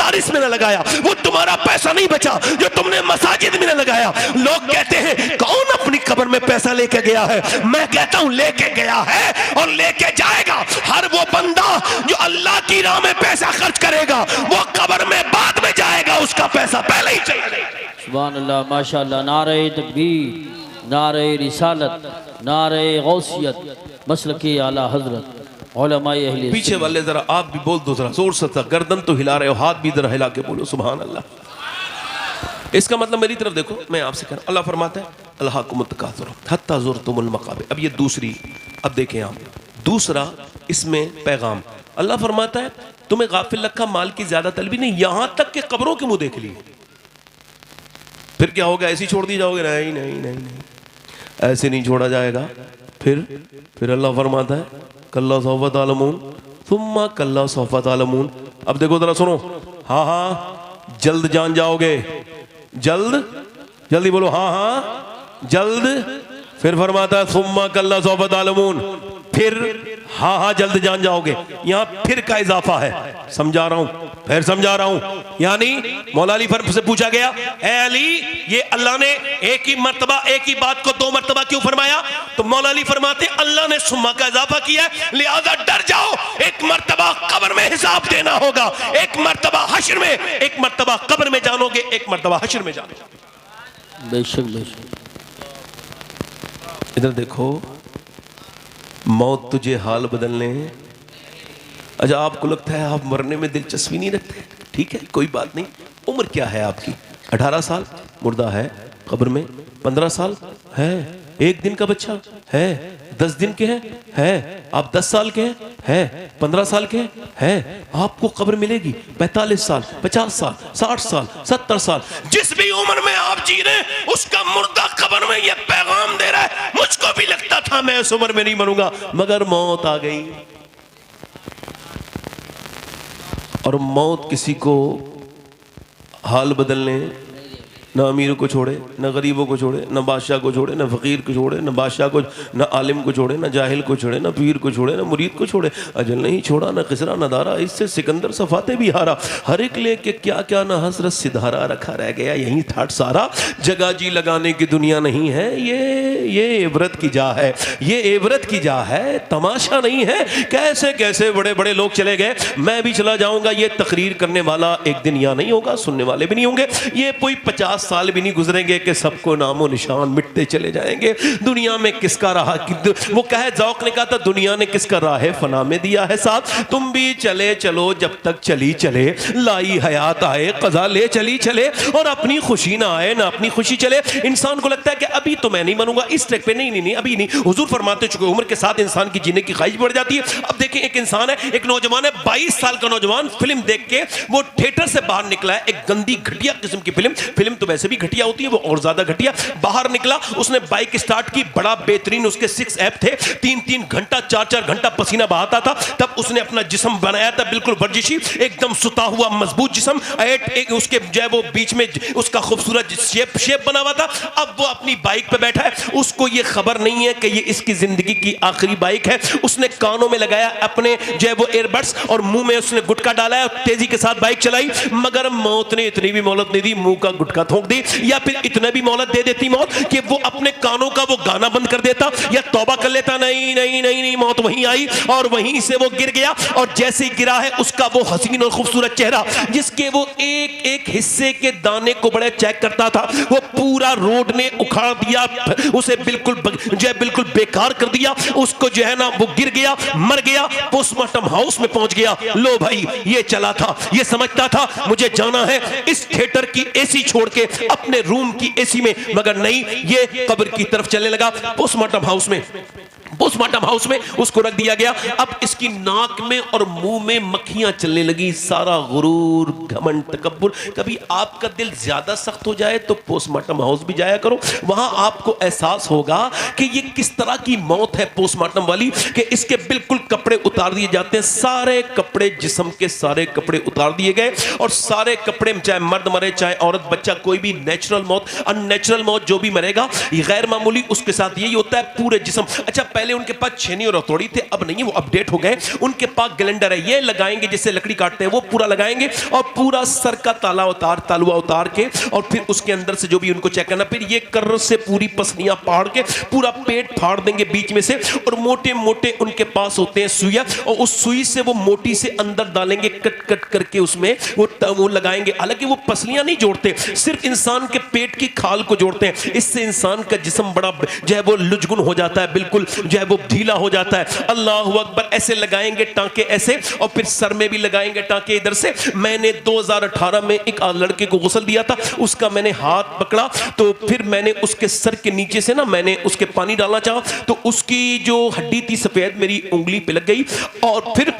मदारिस में न लगाया, वो तुम्हारा पैसा नहीं बचा जो तुमने मसाजिद में न लगाया। लोग कहते हैं कौन अपनी कब्र में पैसा लेके गया है? मैं कहता हूं लेके गया है और लेके जाएगा हर वो बंदा जो अल्लाह की राह में पैसा खर्च करेगा, वो कब्र में बाद में जाएगा, उसका पैसा पहले ही चला जाएगा। सुभान अल्लाह, माशाअल्लाह, नारे तकबीर, नारे रिसालत, नारे गौसियत, मसलकी आला हजरत, उलमाए अहले। पीछे वाले जरा आप भी बोल दो, जरा जोर से, गर्दन तो हिला रहे हो, हाथ भी जरा हिला के बोलो सुभान अल्लाह। इसका मतलब मेरी तरफ देखो, मैं आपसे कह रहा हूं, अल्लाह फरमाता है अल्हाकुमुत तकासुर हत्ता ज़ुरतुमुल मक़ाबिर। अब ये दूसरी, अब देखें आप, दूसरा इसमें पैगाम अल्लाह फरमाता है तुम्हें गाफिल रखा माल की ज्यादा तलबी नहीं, यहां तक कि कब्रों के मुंह देख लिए। फिर क्या होगा? ऐसे ही छोड़ दिए जाओगे? नहीं नहीं नहीं नहीं, ऐसे नहीं छोड़ा जाएगा। फिर अल्लाह फरमाता है कल्ला सौफ़ा तालमून सुम्मा कल्ला सौफ़ा तालमून। अब देखो जरा सुनो, हाँ हाँ जल्द जान जाओगे, जल्द, जल्दी बोलो, हाँ हाँ जल्द। फिर फरमाता है सुम्मा कल्ला सौफ़ा तालमून, फिर हाँ हाँ जल्द जान जाओगे। यहाँ फिर का इजाफा है, समझा रहा हूं, फिर समझा रहा हूं। यानी मौला अली फर्म से पूछा गया, ए अली, ये अल्लाह ने एक ही मर्तबा एक ही बात को दो मर्तबा क्यों फरमाया? तो मौला अली फरमाते अल्लाह ने सुम्मा का इजाफा किया है, लिहाजा डर जाओ, एक मर्तबा कब्र में हिसाब देना होगा, एक मर्तबा हश्र में, एक मर्तबा कब्र में जानोगे, एक मर्तबा हश्र में जानोगे। बेशक बेशक। इधर देखो, मौत तुझे हाल बदलने। अच्छा, आपको लगता है आप मरने में दिलचस्पी नहीं रखते, ठीक है, कोई बात नहीं। उम्र क्या है आपकी? 18 साल, मुर्दा है कब्र में। 15 साल है, एक दिन का बच्चा है। 10 दिन के है। आप 10 साल के हैं, 15 साल के हैं, आपको कब्र मिलेगी 45 साल, 50 साल, 60 साल, 70 साल। जिस भी उम्र में आप जी रहे हैं, उसका मुर्दा कब्र में यह पैगाम दे रहा है, मुझको भी लगता था मैं इस उम्र में नहीं मरूंगा, मगर मौत आ गई। और मौत किसी को हाल बदलने, न अमीरों को छोड़े, न गरीबों को छोड़े, न बादशाह को छोड़े, न फकीर को छोड़े, न बादशाह को, न आलिम को छोड़े, न जाहिल को छोड़े, न पीर को छोड़े, न मुरीद को छोड़े। अजल नहीं छोड़ा, न किसरा न दारा, इससे सिकंदर सफाते भी हारा। हर एक लेके क्या क्या न हसरत सिधारा, रखा रह गया यही ठाट सारा। जगह जी लगाने की दुनिया नहीं है ये इबरत की जा है, ये इबरत की जा है, तमाशा नहीं है। कैसे कैसे बड़े बड़े लोग चले गए, मैं भी चला जाऊंगा। ये तकरीर करने वाला एक दिन यहाँ नहीं होगा, सुनने वाले भी नहीं होंगे। ये कोई 50 साल भी नहीं गुजरेंगे कि सबको नामो निशान मिटते चले जाएंगे। दुनिया में किसका रहा, वो कहे ज़ौक़ ने कहा था, दुनिया ने किसका राह फना में दिया है साथ। तुम भी चले चलो जब तक चली चले, लाई हयात आए कज़ा ले चली चले, और अपनी खुशी ना आए ना अपनी खुशी चले। इंसान को लगता है कि अभी तो मैं नहीं मरूंगा इस ट्रैक पे, नहीं अभी नहीं। हुजूर फरमाते चुके उम्र के साथ इंसान की जीने की ख्वाहिश बढ़ जाती है। अब देखिए, एक इंसान है, एक नौजवान है, 22 साल का नौजवान, फिल्म देख के वो थिएटर से बाहर निकला है, एक गंदी घटिया किस्म की फिल्म तो वैसे भी घटिया होती है, वो और ज्यादा घटिया। बाहर निकला, उसने बाइक स्टार्ट की, बड़ा बेहतरीन उसके 6 ऐप थे, 3-3 घंटा 4-4 घंटा पसीना बहाता था। तब उसने अपना जिस्म बनाया था बिल्कुल वर्जिशी, एकदम सुता हुआ मजबूत जिस्म, एक उसके जो है वो बीच में उसका खूबसूरत शेप बना हुआ था। अब वो अपनी बाइक पे बैठा है, उसको ये खबर नहीं है कि ये इसकी जिंदगी की आखिरी बाइक है। उसने कानों में लगाया अपने जो है वो एयरबड्स, और मुंह में उसने गुटखा डाला है, तेजी के साथ बाइक चलाई। मगर मौत ने इतनी भी मोहलत नहीं दी, मुंह का गुटखा थूक दी, या फिर इतने भी मोहलत दे देती मौत कि वो अपने कानों का वो गाना बंद कर देता या तौबा कर लेता। नहीं नहीं नहीं नहीं, मौत वहीं आई और वहीं से वो गिर गया। और जैसे ही गिरा है, उसका वो हसीन और खूबसूरत चेहरा, जिसके वो एक एक हिस्से के दाने को बड़े चेक करता था, वो पूरा रोड ने उखाड़ दिया, उसे बिल्कुल जो है बिल्कुल बेकार कर दिया। उसको जो है ना वो गिर गया, मर गया, पोस्टमार्टम हाउस में पहुंच गया। लो भाई, ये चला था, ये समझता था मुझे जाना है इस थिएटर की एसी छोड़ के अपने रूम की एसी में, मगर नहीं, ये कब्र की तरफ चलने लगा। पोस्टमार्टम हाउस में उसको रख दिया गया। अब इसकी नाक में और मुंह में मक्खियां चलने लगी। सारा गुरूर, घमंड, तकब्बुर। कभी आपका दिल ज्यादा सख्त हो जाए तो पोस्टमार्टम हाउस भी जाया करो, वहां आपको एहसास होगा कि ये किस तरह की मौत है पोस्टमार्टम वाली, कि इसके बिल्कुल कपड़े उतार दिए जाते हैं, सारे कपड़े, जिस्म के सारे कपड़े उतार दिए गए। और सारे कपड़े, चाहे मर्द मरे चाहे औरत, बच्चा, कोई भी नेचुरल मौत, अननेचुरल मौत जो भी मरेगा, ये गैर मामूली, उसके साथ यही होता है, पूरे जिस्म। अच्छा, पहले पहले उनके पास छेनी और हथौड़ी थे, अब नहीं, वो अपडेट हो गए। उनके पास ग्राइंडर है, ये लगाएंगे जिससे लकड़ी काटते हैं, वो पूरा लगाएंगे और पूरा सर का तालुआ उतार के और फिर उसके अंदर से जो भी उनको चेक करना, फिर ये कर्र से पूरी पसलियां फाड़ के पूरा पेट फाड़ देंगे बीच में से, और मोटे मोटे उनके पास होते हैं सुइया, और उस सुई से वो मोटी से अंदर डालेंगे, कट कट करके उसमें वो लगाएंगे। हालांकि वो पसलियां नहीं जोड़ते, सिर्फ इंसान के पेट की खाल को जोड़ते हैं। इससे इंसान का जिस्म बड़ा जो है वो लुजगुन हो जाता है, बिल्कुल जो है वो ढीला हो जाता है। अल्लाह अकबर। ऐसे लगाएंगे टांके ऐसे, और फिर सर में भी लगाएंगे टांके इधर से। मैंने 2018 में एक लड़के को गुस्ल दिया था, उसका मैंने हाथ पकड़ा, तो फिर मैंने उसके सर के नीचे से ना मैंने उसके पानी डालना चाहा, तो उसकी जो हड्डी थी सफेद मेरी उंगली पे लग गई और फिर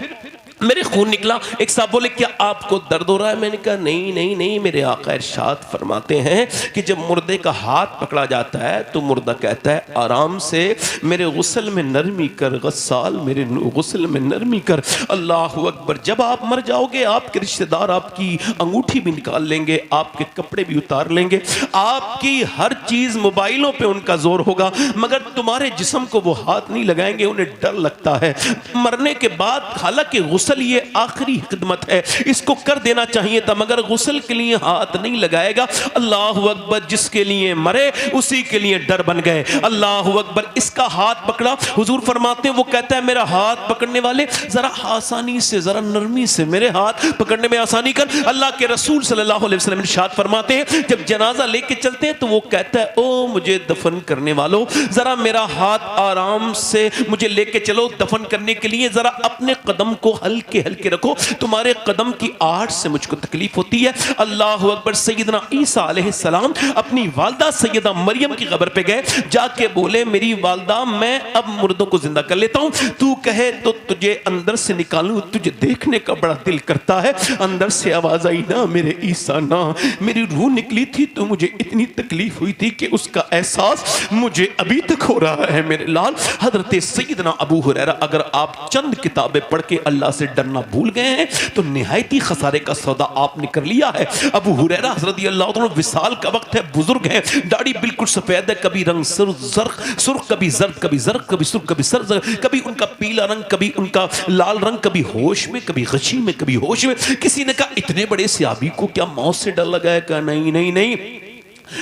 मेरे खून निकला। एक साहब बोले क्या आपको दर्द हो रहा है? मैंने कहा नहीं नहीं नहीं, मेरे आका इरशाद फरमाते हैं कि जब मुर्दे का हाथ पकड़ा जाता है तो मुर्दा कहता है आराम से मेरे गुस्ल में नरमी कर गस्साल, मेरे गुस्ल में नरमी कर। अल्लाह अकबर। जब आप मर जाओगे आपके रिश्तेदार आपकी अंगूठी भी निकाल लेंगे, आपके कपड़े भी उतार लेंगे, आपकी हर चीज मोबाइलों पे उनका जोर होगा, मगर तुम्हारे जिस्म को वो हाथ नहीं लगाएंगे। उन्हें डर लगता है मरने के बाद। हालांकि गुस्ल ये आखिरी खिदमत है, इसको कर देना चाहिए था, मगर गुस्ल के लिए हाथ नहीं लगाएगा। अल्लाह अकबर। जिसके लिए मरे उसी के लिए डर बन गए। अल्लाह अकबर। इसका हाथ पकड़ा, हुजूर फरमाते हैं वो कहता है मेरा हाथ पकड़ने वाले जरा आसानी से, जरा नरमी से मेरे हाथ पकड़ने में आसानी कर। अल्लाह के रसूल सल्लल्लाहु अलैहि वसल्लम इरशाद फरमाते हैं जब जनाजा लेके चलते हैं तो वो कहता है ओ मुझे दफन करने वालों जरा मेरा हाथ आराम से मुझे लेके चलो दफन करने के लिए, जरा अपने कदम को हल्के हल्के रखो, तुम्हारे कदम की आहट से मुझको तकलीफ होती है। अल्लाह अकबर। सैयदना ईसा अलैहिस्सलाम अपनी वालदा सैयदा मरियम की कब्र पे गए, जाके बोले मेरी वालदा मैं अब मुर्दों को जिंदा कर लेता हूं, तू कहे तो तुझे अंदर से निकालूं, तुझे देखने का बड़ा दिल करता है। अंदर से आवाज आई ना मेरे ईसा ना, मेरी रूह निकली थी तो मुझे इतनी तकलीफ हुई थी कि उसका एहसास मुझे अभी तक हो रहा है मेरे लाल। हजरत सैयदना अबू हुरैरा। अगर आप चंद किताबें पढ़ के अल्लाह से डरना भूल गए हैं तो निहायती खसारे का सौदा आपने कर लिया है। अबू हुरैरा रज़ी अल्लाह तआला विसाल का वक्त है, बुजुर्ग है, दाढ़ी बिल्कुल सफेद है, कभी रंग सुर्ख, कभी जर्द, कभी जर्द, कभी सुर्ख, कभी सर्द, कभी उनका पीला रंग, कभी उनका लाल रंग, कभी होश में, कभी गशी में, कभी होश में। किसी ने कहा इतने बड़े सहाबी को क्या मौत से डर लगा है? कहा नहीं नहीं नहीं,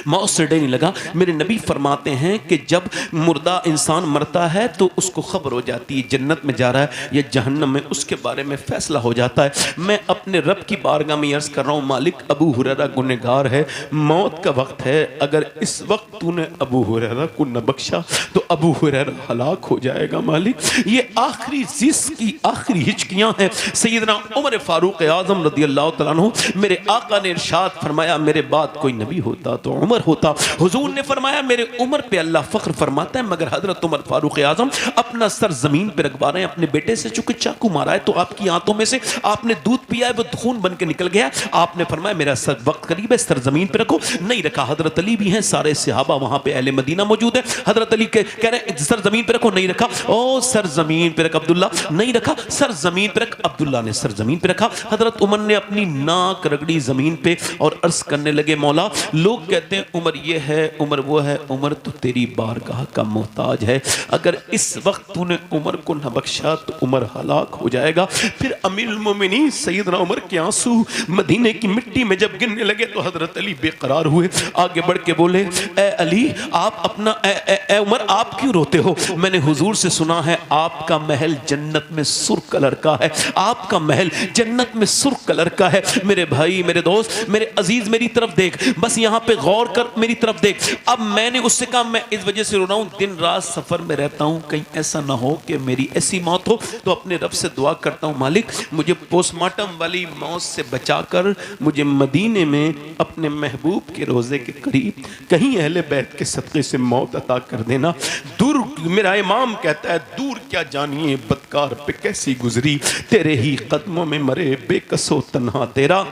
मौत से डर नहीं लगा। मेरे नबी फरमाते हैं कि जब मुर्दा इंसान मरता है तो उसको खबर हो जाती है जन्नत में जा रहा है या जहन्नम में, उसके बारे में फैसला हो जाता है। मैं अपने रब की बारगाह में अर्ज कर रहा हूँ मालिक अबू हुरैरा गुनहगार है, मौत का वक्त है, अगर इस वक्त तूने अबू हुरैरा को न बख्शा तो अबू हुरैरा हलाक हो जाएगा मालिक। ये आखिरी जिस्म की आखिरी हिचकियां हैं। सैयदना उमर फारूक आज़म रज़ी अल्लाह तआला अन्हु, मेरे आका ने इरशाद फरमाया मेरे बाद कोई नबी होता तो उमर होता। हुजूर ने फरमाया मेरे उमर पे अल्लाह फख्र फरमाता है, मगर हजरत उमर फारूक आजम अपना सर जमीन पे रखवा रहे हैं अपने बेटे से, चूंकि चाकू मारा है तो आपकी आंतों में से आपने दूध पिया है वो खून बन के निकल गया। आपने फरमाया मेरा सर वक्त करीब है, सर जमीन पे रखो। नहीं रखा। हजरत अली भी हैं, सारे सहाबा वहां पे अहले मदीना मौजूद है। हजरत अली कह रहे हैं सर जमीन पे रखो, नहीं रखा। ओ सर जमीन पे रख अब्दुल्ला, नहीं रखा। सर जमीन पे रख, अब्दुल्ला ने सर जमीन पे रखा। हजरत उमर ने अपनी नाक रगड़ी जमीन पे और अर्ज करने लगे मौला लोग कहते हैं उमर ये है उमर वो है, उमर तो तेरी बारगाह का मोहताज है, अगर इस वक्त तूने उमर को न बख्शा तो उमर हलाक हो जाएगा। फिर अमीरुल मोमिनीन सैयदना उमर के आंसू मदीने की मिट्टी में जब गिरने लगे तो हजरत अली बेकरार हुए, आगे बढ़ के बोले ए अली आप अपना ए उमर आप क्यों रोते हो? मैंने हुजूर से सुना है आपका महल जन्नत में सुर्ख कलर का है, आपका महल जन्नत में सुर्ख कलर का है। मेरे भाई मेरे दोस्त मेरे अजीज मेरी तरफ देख, बस यहाँ पे गौर कर, मेरी तरफ देख। अब मैंने उससे कहा मैं इस वजह से रो रहा हूँ, दिन रात सफर में रहता हूँ, कहीं ऐसा ना हो कि मेरी ऐसी मौत हो, तो अपने रब से दुआ करता हूँ मालिक मुझे पोस्टमार्टम वाली मौत से बचाकर मुझे मदीने में अपने महबूब के रोजे के करीब कहीं अहले बैत के सदक़े से मौत अता कर देना। दूर मेरा इमाम कहता है दूर क्या जानिए बद सरकार पे कैसी गुजरी, तेरे ही कदमों में मरे बेकसो तन्हा तेरा।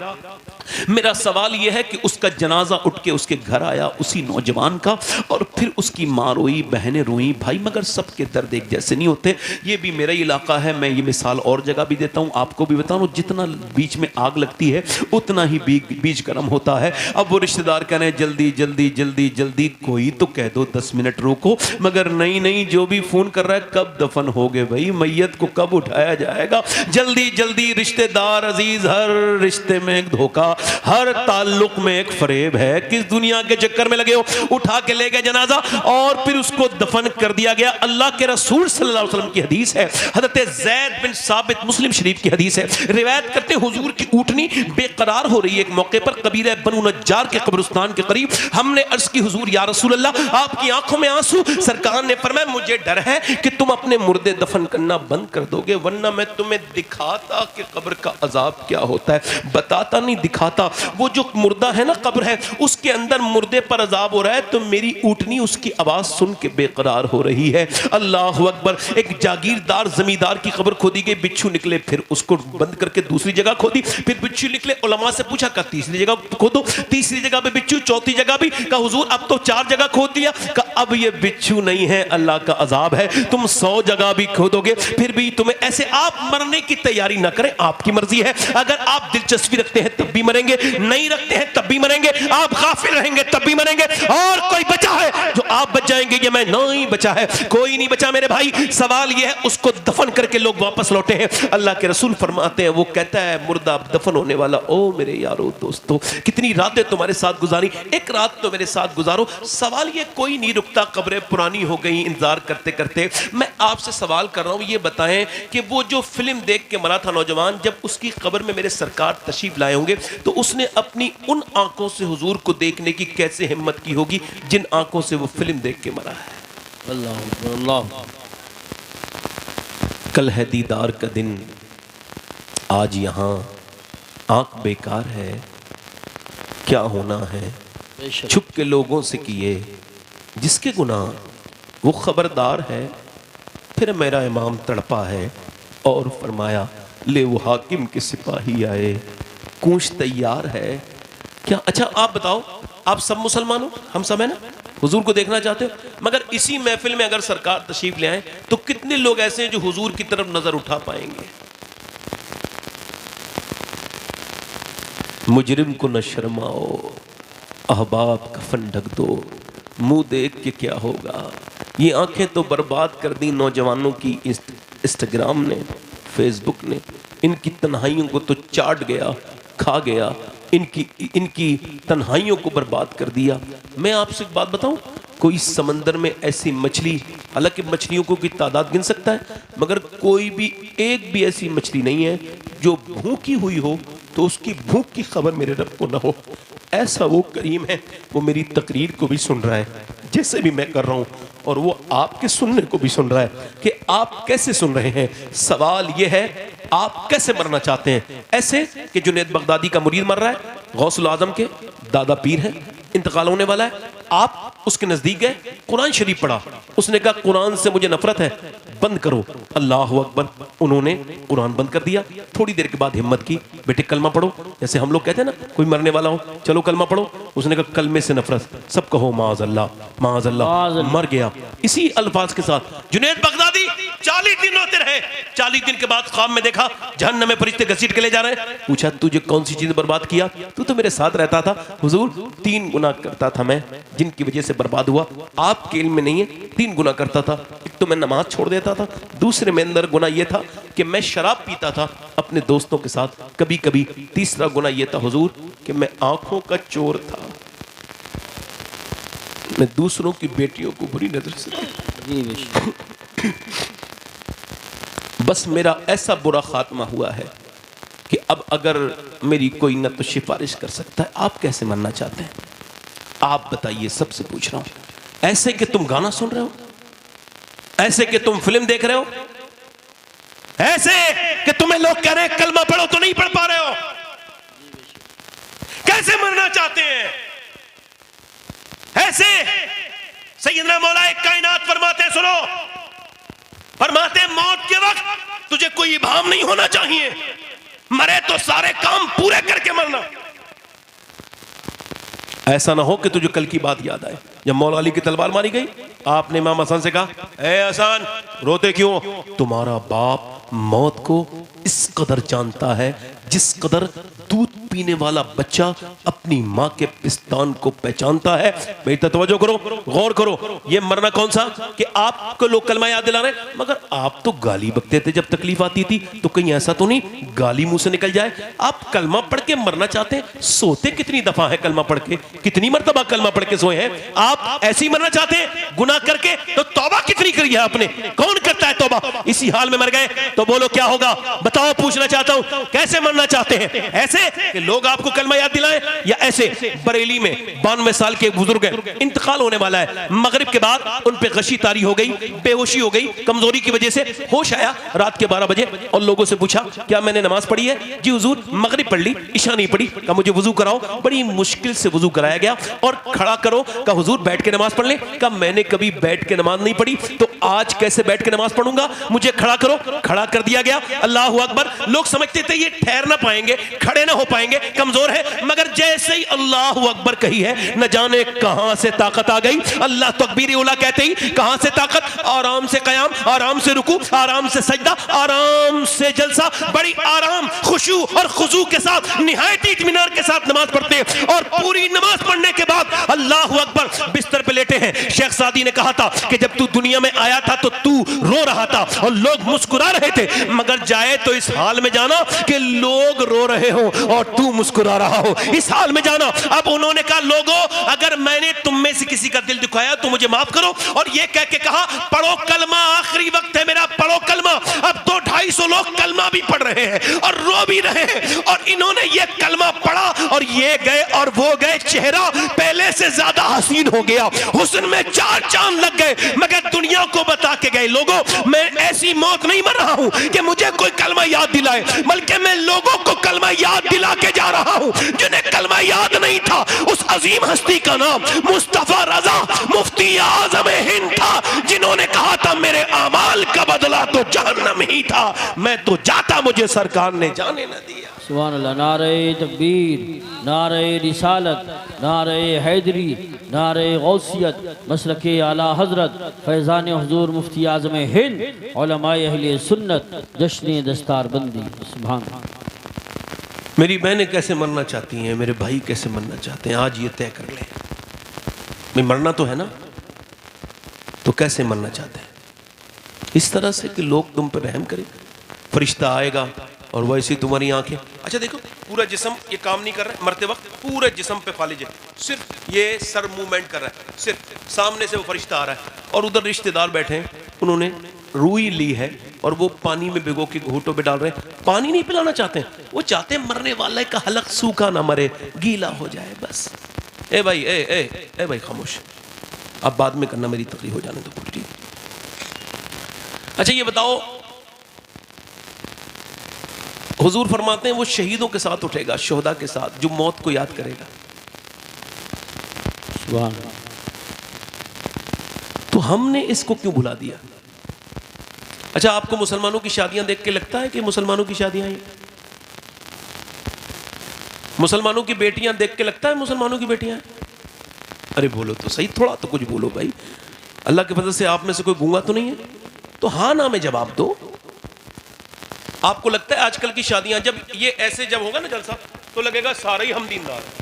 मेरा सवाल यह है कि उसका जनाजा उठ के उसके घर आया उसी नौजवान का, और फिर उसकी माँ रोई, बहनें रोई, भाई मगर सबके दर्द एक जैसे नहीं होते। ये भी मेरा इलाका है, मैं ये मिसाल और जगह भी देता हूँ, आपको भी बताऊँ, जितना बीच में आग लगती है उतना ही बीज गर्म होता है। अब वो रिश्तेदार कह रहे हैं जल्दी जल्दी जल्दी जल्दी, कोई तो कह दो 10 मिनट रोको, मगर नहीं नहीं, जो भी फोन कर रहा है कब दफन हो गए भाई, मैयत को कब उठाया जाएगा, जल्दी जल्दी। रिश्तेदार अजीज, हर रिश्ते में एक धोखा, हर ताल्लुक में एक फरेब है। किस दुनिया के चक्कर में लगे हो, उठा के ले गए जनाजा और फिर उसको दफन कर दिया गया। अल्लाह के रसूल सल्लल्लाहु अलैहि वसल्लम की हदीस है, हजरत ज़ैद बिन साबित, मुस्लिम शरीफ की हदीस है, रिवायत करते हुजूर की ऊँटनी बेकरार हो रही है एक मौके पर कबीला बनु नज्जार के कब्रिस्तान के करीब। हमने अर्ज की हुजूर या रसूल अल्लाह, आपकी आंखों में आंसू। सरकार ने फरमाया मुझे डर है कि तुम अपने मुर्दे दफन करना बंद कर दोगे, वरना मैं तुम्हें दिखाता कि कब्र का अजाब क्या होता है। बताता नहीं, दिखाता। वो जो मुर्दा है ना, कब्र है, उसके अंदर मुर्दे पर अजाब हो रहा है, तो मेरी ऊँटनी उसकी आवाज सुन के बेकरार हो रही है। अल्लाह अकबर। एक जागीरदार जमींदार की कब्र खोदी गई, बिच्छू निकले, फिर उसको बंद करके दूसरी जगह खोदी, फिर बिच्छू निकले, उलमा से पूछा का तीसरी जगह खोदो, तीसरी जगह पे बिच्छू, चौथी जगह भी, का हुजूर अब तो 4 जगह खोद दिया, का अब ये बिच्छू नहीं है, अल्लाह का अजाब है, तुम 100 जगह भी खोदोगे फिर भी तुम्हें ऐसे। आप मरने की तैयारी ना करें, आपकी मर्जी है। अगर आप दिलचस्पी रखते हैं तब भी मरेंगे, नहीं रखते हैं तब भी मरेंगे, आप गाफिल रहेंगे तब भी मरेंगे। और कोई बचा है जो आप बच जाएंगे, ये मैं नहीं बचा है, कोई नहीं बचा मेरे भाई। सवाल यह है, उसको दफन करके लोग वापस लौटे हैं। अल्लाह के रसूल फरमाते हैं, वो कहता है मुर्दा दफन होने वाला, ओ मेरे यारो दोस्तों, कितनी रातें तुम्हारे साथ गुजारी, एक रात तो मेरे साथ गुजारो। सवाल ये, कोई नहीं रुकता, कब्रें पुरानी हो गई इंतजार करते करते। मैं आपसे सवाल कर रहा हूं, ये बताएं कि वो जो फिल्म देख के मरा था नौजवान, जब उसकी कब्र में मेरे सरकार तशरीफ लाए होंगे, तो उसने अपनी उन आंखों से हुजूर को देखने की कैसे हिम्मत की होगी जिन आंखों से वो फिल्म देख के मरा है। अल्लाह अल्लाह। कल है दीदार का दिन, आज यहाँ आंख बेकार है, क्या होना है छुप के लोगों से किए, जिसके गुनाह वो खबरदार है। फिर मेरा इमाम तड़पा है और फरमाया, ले वो हाकिम के सिपाही आए, कूंच तैयार है क्या। अच्छा आप बताओ, आप सब मुसलमान हो, हम सब है ना, हुजूर को देखना चाहते हो, मगर इसी महफिल में अगर सरकार तशरीफ ले आए तो कितने लोग ऐसे हैं जो हुजूर की तरफ नजर उठा पाएंगे। मुजरिम को न शर्माओ, अहबाब कफन ढक दो, मुंह देख के क्या होगा। ये आंखें तो बर्बाद कर दी नौजवानों की इंस्टाग्राम ने, फेसबुक ने, इनकी तन्हाइयों को तो चाट गया, खा गया, इनकी तन्हाइयों को बर्बाद कर दिया। मैं आपसे एक बात बताऊं, कोई समंदर में ऐसी मछली, हालांकि मछलियों को की तादाद गिन सकता है, मगर कोई भी एक भी ऐसी मछली नहीं है जो भूखी हुई हो तो उसकी भूख की खबर मेरे रब को ना हो। ऐसा वो करीम है, वो मेरी तकरीर को भी सुन रहा है जैसे भी मैं कर रहा हूँ, और वो आपके सुनने को भी सुन रहा है कि आप कैसे सुन रहे हैं। सवाल ये है, आप कैसे मरना चाहते हैं? ऐसे कि जुनैद बगदादी का मुरीद मर रहा है, गौसुल आजम के दादा पीर है, इंतकाल होने वाला है, आप उसके नजदीक गए, कुरान शरीफ पढ़ा, उसने कहा कुरान से मुझे नफरत है, बंद करो। अल्लाह अकबर, उन्होंने कुरान बंद कर दिया। थोड़ी देर के बाद हिम्मत की, बेटे कलमा पढ़ो, जैसे हम लोग कहते हैं ना कोई मरने वाला हो, चलो कलमा पढ़ो। उसने कहा कलमे से नफरत, सब कहो माज अल्लाह, माज अल्लाह, मर गया। इसी अल्फाज के साथ जुनैद बगदादी 40 दिन रोते रहे। 40 दिन के बाद ख्वाब में देखा जहन्नम में फरिश्ते घसीट के ले जा रहे हैं। पूछा तुझे कौन सी चीज बर्बाद किया? तू तो मेरे साथ रहता था हुजूर, 3 गुनाह करता था मैं जिनकी वजह से बर्बाद हुआ। आपके इल्म में नहीं है, 3 गुनाह करता था। एक तो मैं नमाज छोड़ देता था, दूसरे में अंदर गुनाह यह था कि मैं शराब पीता था अपने दोस्तों के साथ कभी कभी, तीसरा गुनाह यह था हुजूर कि मैं आंखों का चोर था, मैं दूसरों की बेटियों को बुरी नजर से बस मेरा ऐसा बुरा खात्मा हुआ है कि अब अगर मेरी कोई न तो सिफारिश कर सकता है। आप कैसे मरना चाहते हैं? आप बताइए, सबसे पूछ रहा हूं। ऐसे कि तुम गाना सुन रहे हो, ऐसे कि तुम फिल्म देख रहे हो, ऐसे कि तुम्हें लोग कह रहे हैं कलमा पढ़ो तो नहीं पढ़ पा रहे हो। कैसे मरना चाहते हैं? ऐसे सैयदना मौला कायनात फरमाते हैं, सुनो, फरमाते हैं मौत के वक्त तुझे कोई इबाम नहीं होना चाहिए, मरे तो सारे काम पूरे करके मरना। ऐसा ना हो कि तुझे कल की बात याद आए। जब मौला अली की तलवार मारी गई, आपने इमाम हसन से कहा, ए हसन रोते क्यों? तुम्हारा बाप मौत को इस कदर जानता है जिस कदर दूध पीने वाला बच्चा अपनी माँ के पिस्तान को पहचानता है। मेरी तवज्जो करो, गौर करो, ये मरना कौन सा कि आपको लोग कलमा याद दिला रहे हैं, मगर आप तो गाली बकते थे जब तकलीफ आती थी, तो कहीं ऐसा तो नहीं गाली मुंह से निकल जाए। आप कलमा पढ़ के मरना चाहते हैं। सोते कितनी दफा है कलमा पढ़ के, कितनी मरतबा कलमा पढ़ के सोए हैं? आप ऐसी मरना चाहते हैं गुनाह करके, तो तौबा कितनी करी है आपने? कौन करता है तौबा? इसी हाल में मर गए तो बोलो क्या होगा? बताओ, पूछना चाहता हूं, कैसे मरना चाहते हैं? ऐसे कि लोग आपको कलमा याद दिलाएं, या ऐसे? बरेली में 92 साल के बुजुर्ग हैं, इंतकाल होने वाला है। मगरिब के बाद उन पे गशी तारी हो गई, बेहोशी हो गई, कमजोरी की वजह से होश आया रात के 12 बजे, और लोगों से पूछा क्या मैंने नमाज पढ़ी है? जी हुजूर मगरिब पढ़ ली, इशा नहीं पढ़ी। कहा मुझे वजू कराओ। बड़ी मुश्किल से वजू कराया गया, और खड़ा करो। कहा हुजूर बैठ के नमाज पढ़ ले। कहा मैंने कभी बैठ के नमाज नहीं पढ़ी, तो आज कैसे बैठ के नमाज पढ़ूंगा? मुझे खड़ा करो। खड़ा कर दिया गया। अल्लाह अकबर। लोग समझते थे ये ठहर ना पाएंगे, खड़े ना हो पाएंगे, कमजोर है, मगर जैसे ही अल्लाह अकबर कही है, न जाने कहां से ताकत आ गई। अल्लाह तकबीर उला कहते ही कहां से ताकत, आराम से कयाम, आराम से रुकू, आराम से सजदा, आराम से जलसा, बड़ी आराम, खुशू और खुजू के साथ, निहायत इत्मीनान के साथ नमाज पढ़ते हैं। और पूरी नमाज पढ़ने के बाद अल्लाह अकबर बिस्तर पे लेटे हैं। शेख सादी ने कहा था कि जब तू दुनिया में आया था तो तू रो रहा था और लोग मुस्कुरा रहे थे, मगर जाए तो इस हाल में जाना कि लोग रो रहे हो और तू मुस्कुरा रहा हो, इस हाल में जाना। अब उन्होंने कहा लोगों, अगर मैंने तुम में से किसी का दिल दुखाया तो मुझे माफ करो, और ये कह के कहा पढ़ो कलमा, आखिरी वक्त है मेरा, पढ़ो कलमा। अब 200-250 लोग कलमा भी पढ़ रहे हैं और रो भी रहे हैं, और इन्होंने ये कलमा पढ़ा और ये गए और वो गए, चेहरा पहले से ज्यादा हसीन हो गया, हुस्न में 4 चांद लग गए, मगर दुनिया को बता के गए लोगों मैं ऐसी मौत नहीं मर रहा हूं कि मुझे कोई कलमा याद दिलाए, बल्कि मैं लोगों को कलमा याद दिला के जा रहा हूं जिन्हें कलमा याद नहीं था। उस अजीम हस्ती का नाम मुस्तफा रजा मुफ्ती आजम हिंद था, जिन्होंने कहा था मेरे अमाल का बदला तो जहन्नम ही था, मैं तो जाता मुझे सरकार ने जाने न दिया। सुभान अल्लाह। नारे तकबीर, नारे रिसालत, नारे हैदरी, नारे गौसियत, मसलके आला हजरत फैज़ान हुजूर मुफ्ती आज़म हिंद, उलमाए अहले सुन्नत, जश्न दस्तार बंदी। सुभान। मेरी बहनें कैसे मरना चाहती हैं, मेरे भाई कैसे मरना चाहते हैं, आज ये तय कर लें। मैं मरना तो है ना, तो कैसे मरना चाहते हैं? इस तरह से कि लोग तुम पर रहम करें, फरिश्ता आएगा और वैसे तुम्हारी आंखें, अच्छा देखो पूरा जिस्म ये काम नहीं कर रहा है, मरते वक्त पूरे जिस्म पे फालिज है, सिर्फ ये सर मूवमेंट कर रहा है, सिर्फ सामने से वो फरिश्ता आ रहा है, और उधर रिश्तेदार बैठे हैं, उन्होंने रूई ली है और वो पानी में भिगो के घूंटों पे डाल रहे हैं। पानी नहीं पिलाना चाहते हैं, वो चाहते हैं मरने वाले का हलक सूखा ना मरे, गीला हो जाए बस। ए भाई ए भाई खामोश, अब बाद में करना, मेरी तकलीफ हो जाने दो पूरी। अच्छा ये बताओ, हुजूर फरमाते हैं वो शहीदों के साथ उठेगा, शोहदा के साथ, जो मौत को याद करेगा। सुभान। तो हमने इसको क्यों भुला दिया? अच्छा आपको मुसलमानों की शादियां देख के लगता है कि मुसलमानों की शादियां हैं? मुसलमानों की बेटियां देख के लगता है मुसलमानों की बेटियां हैं? अरे बोलो तो सही, थोड़ा तो कुछ बोलो भाई। अल्लाह के फजल से आप में से कोई गूंगा तो नहीं है? तो हाँ ना में जवाब दो। आपको लगता है आजकल की शादियां, जब ये ऐसे जब होगा ना जलसा, तो लगेगा सारे ही हम दीनदार हैं,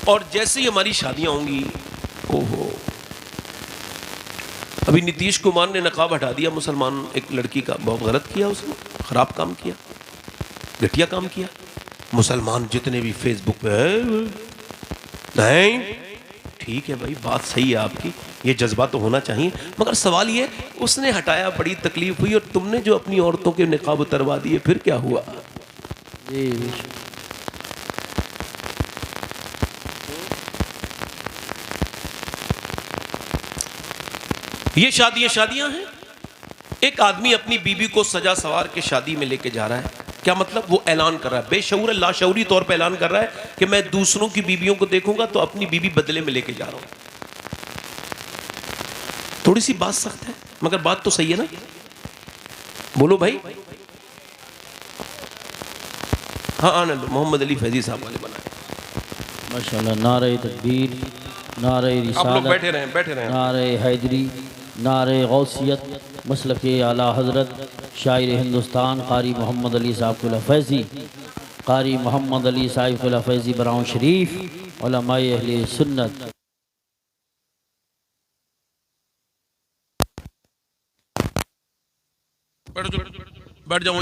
और जैसे ही हमारी शादियां होंगी, ओहो, अभी नीतीश कुमार ने नकाब हटा दिया मुसलमान एक लड़की का, बहुत गलत किया उसने, खराब काम किया, घटिया काम किया। मुसलमान जितने भी फेसबुक पे नहीं, ठीक है भाई बात सही है आपकी, ये जज्बा तो होना चाहिए, मगर सवाल ये उसने हटाया, बड़ी तकलीफ हुई, और तुमने जो अपनी औरतों के निकाब उतरवा दिए, फिर क्या हुआ? जी ये शादियां हैं। एक आदमी अपनी बीबी को सजा सवार के शादी में लेके जा रहा है, क्या मतलब? वो ऐलान कर रहा है, बेशऊर लाशऊरी तौर पे ऐलान कर रहा है कि मैं दूसरों की बीवियों को देखूंगा तो अपनी बीबी बदले में लेके जा रहा हूं। थोड़ी सी बात सख्त है मगर बात तो सही है ना, बोलो भाई। हाँ आनंद मोहम्मद अली फैजी साहब वाले बनाए माशाल्लाह। नारे तकबीर, नारे आप लोग रिसालत, बैठे रहें नारे हैदरी, नारे गौसियत, मसलक आला हज़रत शायर हिंदुस्तान कारी मोहम्मद अली साहिब फैज़ी, कारी मोहम्मद अली साहिब फैज़ी बराऊं शरीफ, उलमाए अहले सुन्नत। बैठ जाओ।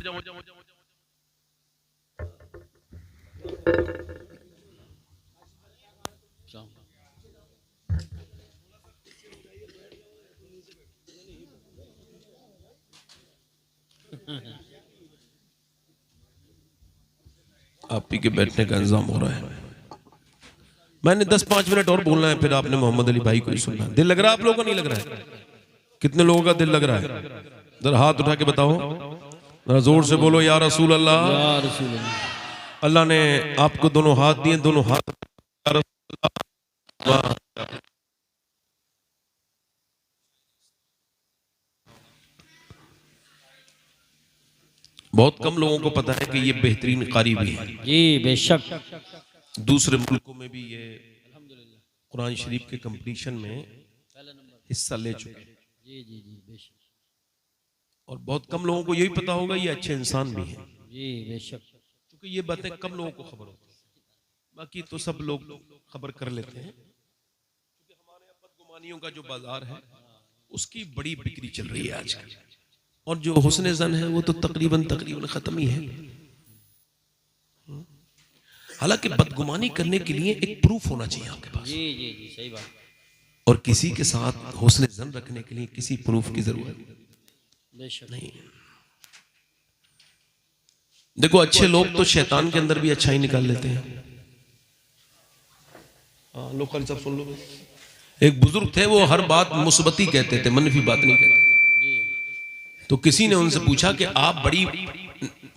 आप ही के बैठने का इंतजाम हो रहा है। मैंने 10-5 मिनट और बोलना है, फिर आपने मोहम्मद अली भाई को ही सुनना। दिल लग रहा है आप लोगों का? नहीं लग रहा है? कितने लोगों का दिल लग रहा है? जरा हाथ उठा के बताओ, जरा जोर से बोलो या रसूल अल्लाह। या रसूल अल्लाह। अल्लाह ने आपको दोनों हाथ दिए, दोनों हाथ या रसूल अल्लाह। बहुत कम लोगों को पता है कि ये बेहतरीन कारी भी है। जी बेशक। दूसरे मुल्कों में भी ये कुरान शरीफ के कंपटीशन में हिस्सा ले चुके हैं। जी जी जी बेशक। और बहुत कम लोगों को यही पता होगा ये अच्छे इंसान भी हैं। जी बेशक। क्योंकि ये बातें कम लोगों को खबर होती है, बाकी तो सब लोग खबर कर लेते हैं। क्योंकि हमारे यहाँ बदगुमानियों का जो बाजार है उसकी बड़ी बिक्री चल रही है आजकल। और जो हुस्न ज़न है वो तो तकरीबन खत्म ही है। हालांकि बदगुमानी करने के लिए एक प्रूफ होना चाहिए आपके पास। जी जी जी सही बात। और किसी के साथ हुस्न ज़न रखने के लिए किसी प्रूफ की जरूरत बेशक नहीं। देखो अच्छे लोग तो शैतान के अंदर भी अच्छा ही निकाल लेते हैं। लोग खाली सब सुन लो। एक बुजुर्ग थे, वो हर बात मुस्बती कहते थे, मनफी बात नहीं कहते। तो किसी ने उनसे पूछा कि आप बड़ी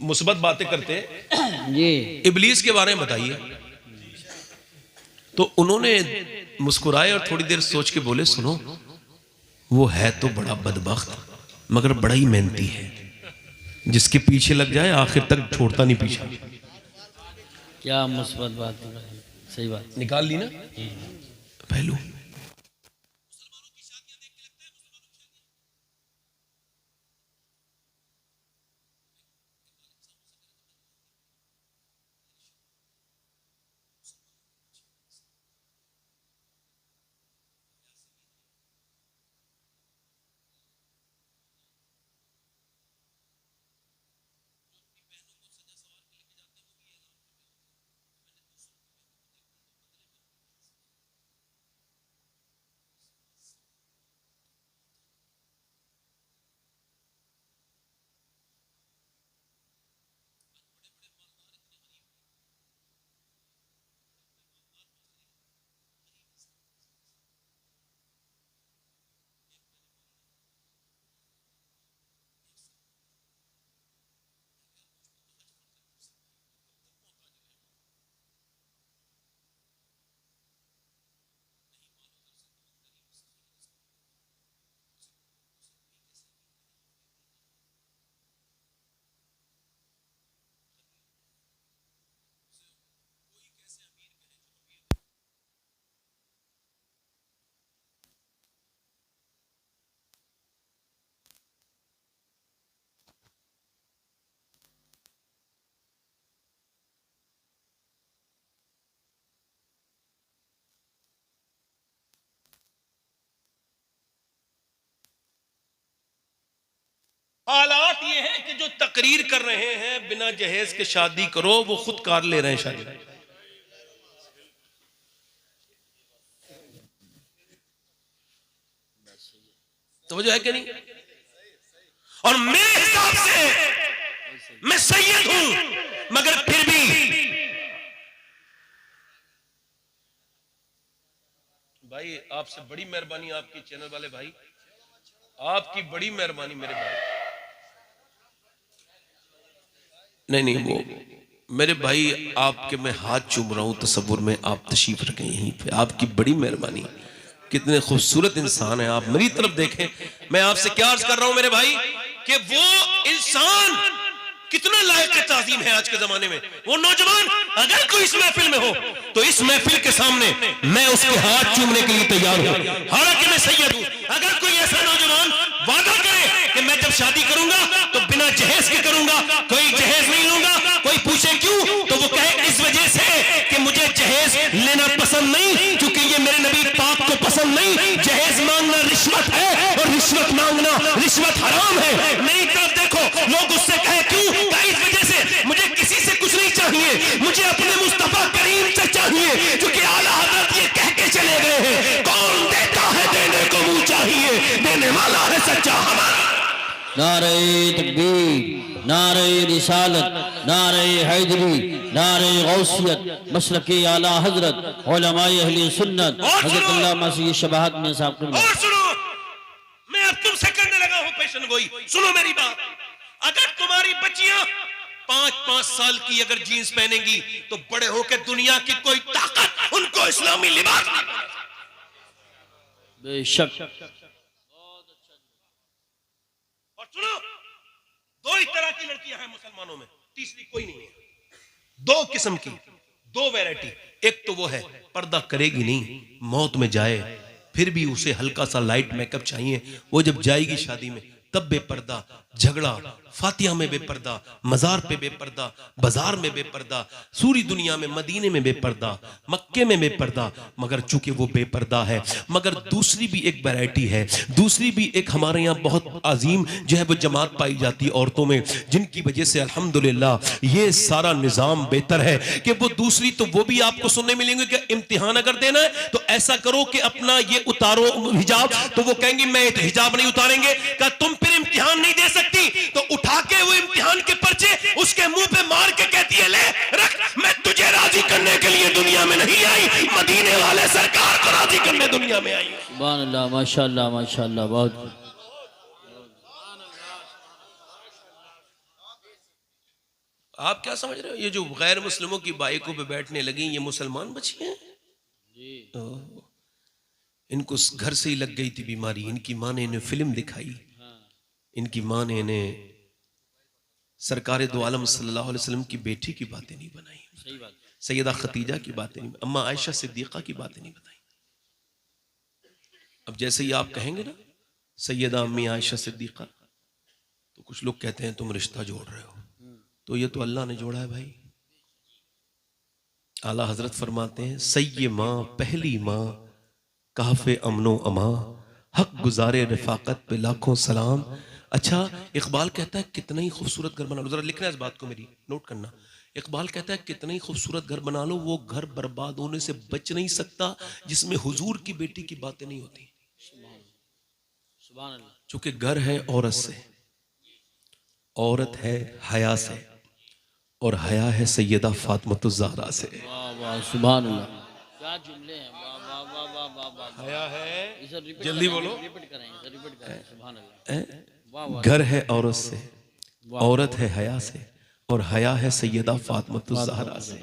मुस्बत बातें करते जी, इबलीस के बारे में बताइए। तो उन्होंने मुस्कुराए और थोड़ी देर सोच के बोले, सुनो वो है तो बड़ा बदबख्त मगर बड़ा ही मेहनती है, जिसके पीछे लग जाए आखिर तक छोड़ता नहीं पीछा। क्या मुस्बत बात है। सही बात। निकाल ली ना पहलू। हालात ये है कि जो तकरीर कर रहे हैं बिना जहेज के शादी करो, वो खुद कार ले रहे हैं शादी। तो वजह है कि नहीं? और मेरे हिसाब से मैं सैयद हूं मगर फिर भी भाई आपसे बड़ी मेहरबानी, आपकी चैनल वाले भाई, आपकी बड़ी मेहरबानी मेरे भाई। नहीं वो मेरे भाई आपके मैं हाथ चूम रहा हूं तसव्वुर में, आप तशरीफ रखें यहीं पे, आपकी बड़ी मेहरबानी। कितने खूबसूरत इंसान है आप, मेरी तरफ देखें। मैं आपसे क्या अर्ज कर रहा हूं मेरे भाई कि वो इंसान कितना लायक ताज़ीम है आज के जमाने में। वो नौजवान अगर कोई इस महफिल में हो तो इस महफिल के सामने मैं उसके हाथ चूमने के लिए तैयार हूं, हालांकि मैं सैयद हूं। अगर कोई ऐसा नौजवान वादा करे कि मैं जब शादी करूंगा तो बिना जहेज के करूंगा, कोई जहेज नहीं लूंगा, कोई पूछे क्यों तो वो कहे इस वजह से कि मुझे जहेज लेना पसंद नहीं, क्योंकि ये मेरे नबी पाक को पसंद नहीं। जहेज मांगना रिश्वत है और रिश्वत मांगना रिश्वत हराम है। नहीं तो देखो लोग उससे कहे क्यों, इस वजह से मुझे किसी से कुछ नहीं चाहिए, मुझे अपने मुस्तफा करीम से चाहिए, क्योंकि आला हज़रत ये कह के चले गए हैं, कौन देता है देने को मुंह चाहिए, देने वाला है सच्चा हमारा। नारे तकबीर, नारे रिसालत, नारे हैदरी, नारे गौसियत, मसलके आला हजरत, उलमाए अहले सुन्नत, हज़रत अल्लामा सय्यद शबाहत में साहब। और सुनो, मैं अब तुमसे करने लगा हूं पेशन गोई। सुनो मेरी बात, अगर तुम्हारी बच्चियां 5-5 साल की अगर जीन्स पहनेंगी तो बड़े होकर दुनिया की कोई ताकत उनको इस्लामी लिबास नहीं बना सकती। बेशक। और सुनो, दो ही तरह की लड़कियां हैं मुसलमानों में, तीसरी कोई नहीं है। दो किस्म की, दो वैरायटी। एक तो वो है पर्दा करेगी नहीं, मौत में जाए फिर भी उसे हल्का सा लाइट मेकअप चाहिए, वो जब जाएगी शादी में तब बेपर्दा, झगड़ा, फातिहा में बेपर्दा, मजार पे बेपर्दा, बाजार में बेपर्दा, सूरी दुनिया में मदीने में बेपर्दा, मक्के में बेपर्दा, मगर चूंकि वो बेपर्दा है। मगर दूसरी भी एक वैरायटी है, दूसरी भी एक हमारे यहाँ बहुत अजीम जो है वो जमात पाई जाती है औरतों में, जिनकी वजह से अल्हम्दुलिल्लाह ये सारा निज़ाम बेहतर है कि वो दूसरी तो वो भी आपको सुनने मिलेंगे कि इम्तिहान अगर देना है तो ऐसा करो कि अपना ये उतारो हिजाब, तो वो कहेंगे मैं हिजाब नहीं उतारेंगे। क्या तुम फिर इम्तिहान नहीं दे सकती? तो उठा के वो इम्तिहान के पर्चे उसके मुंह पे मार के कहती है ले रख, मैं तुझे राजी करने के लिए दुनिया में नहीं आई, मदीने वाले सरकार को राजी करने दुनिया में आई। सुभान अल्लाह, माशाअल्लाह, माशाअल्लाह, बहुत। आप क्या समझ रहे हो, ये जो गैर मुस्लिमों की बाइकों पे बैठने लगी ये मुसलमान बची हैं? इनको घर से ही लग गई थी बीमारी, इनकी माँ ने इन्हें फिल्म दिखाई, इनकी माँ ने इन्हें सरकार दो आलम सल्लल्लाहु अलैहि वसल्लम की बेटी की बातें नहीं बनाई, सही बात, सैयदा खतीजा की बातें नहीं, अम्मा आयशा सिद्दीक़ा की बातें नहीं बताई। अब जैसे ही आप कहेंगे ना सैयदा अम्मी आयशा सिद्दीक़ा, तो कुछ लोग कहते हैं तुम रिश्ता जोड़ रहे हो, तो ये तो अल्लाह ने जोड़ा है भाई। आला हजरत फरमाते हैं सैये माँ पहली माँ काफ़े अमनो अमा, हक गुजारे रफाकत पे लाखों सलाम। अच्छा, इकबाल कहता है कितना ही खूबसूरत घर बना लो, जरा लिखना इस बात को, मेरी नोट करना। इकबाल कहता है कितना ही खूबसूरत घर बना लो, वो घर बर्बाद होने से बच नहीं सकता जिसमें हुजूर की बेटी की बातें नहीं होती। सुभान अल्लाह। चूंकि घर है औरत से, औरत है हया से, और हया है सैयदा फातिमातुज़ ज़हरा से। वाह वाह, सुभान अल्लाह, क्या जुमले हैं, वाह वाह वाह वाह वाह वाह। हया है, इसे रिपीट जल्दी करें, बोलो। रिपीट करें, इसे रिपीट करें। सुभान अल्लाह, वाह वाह। घर है औरत से, औरत है हया से, और हया है सैयदा फातिमातुज़ ज़हरा से।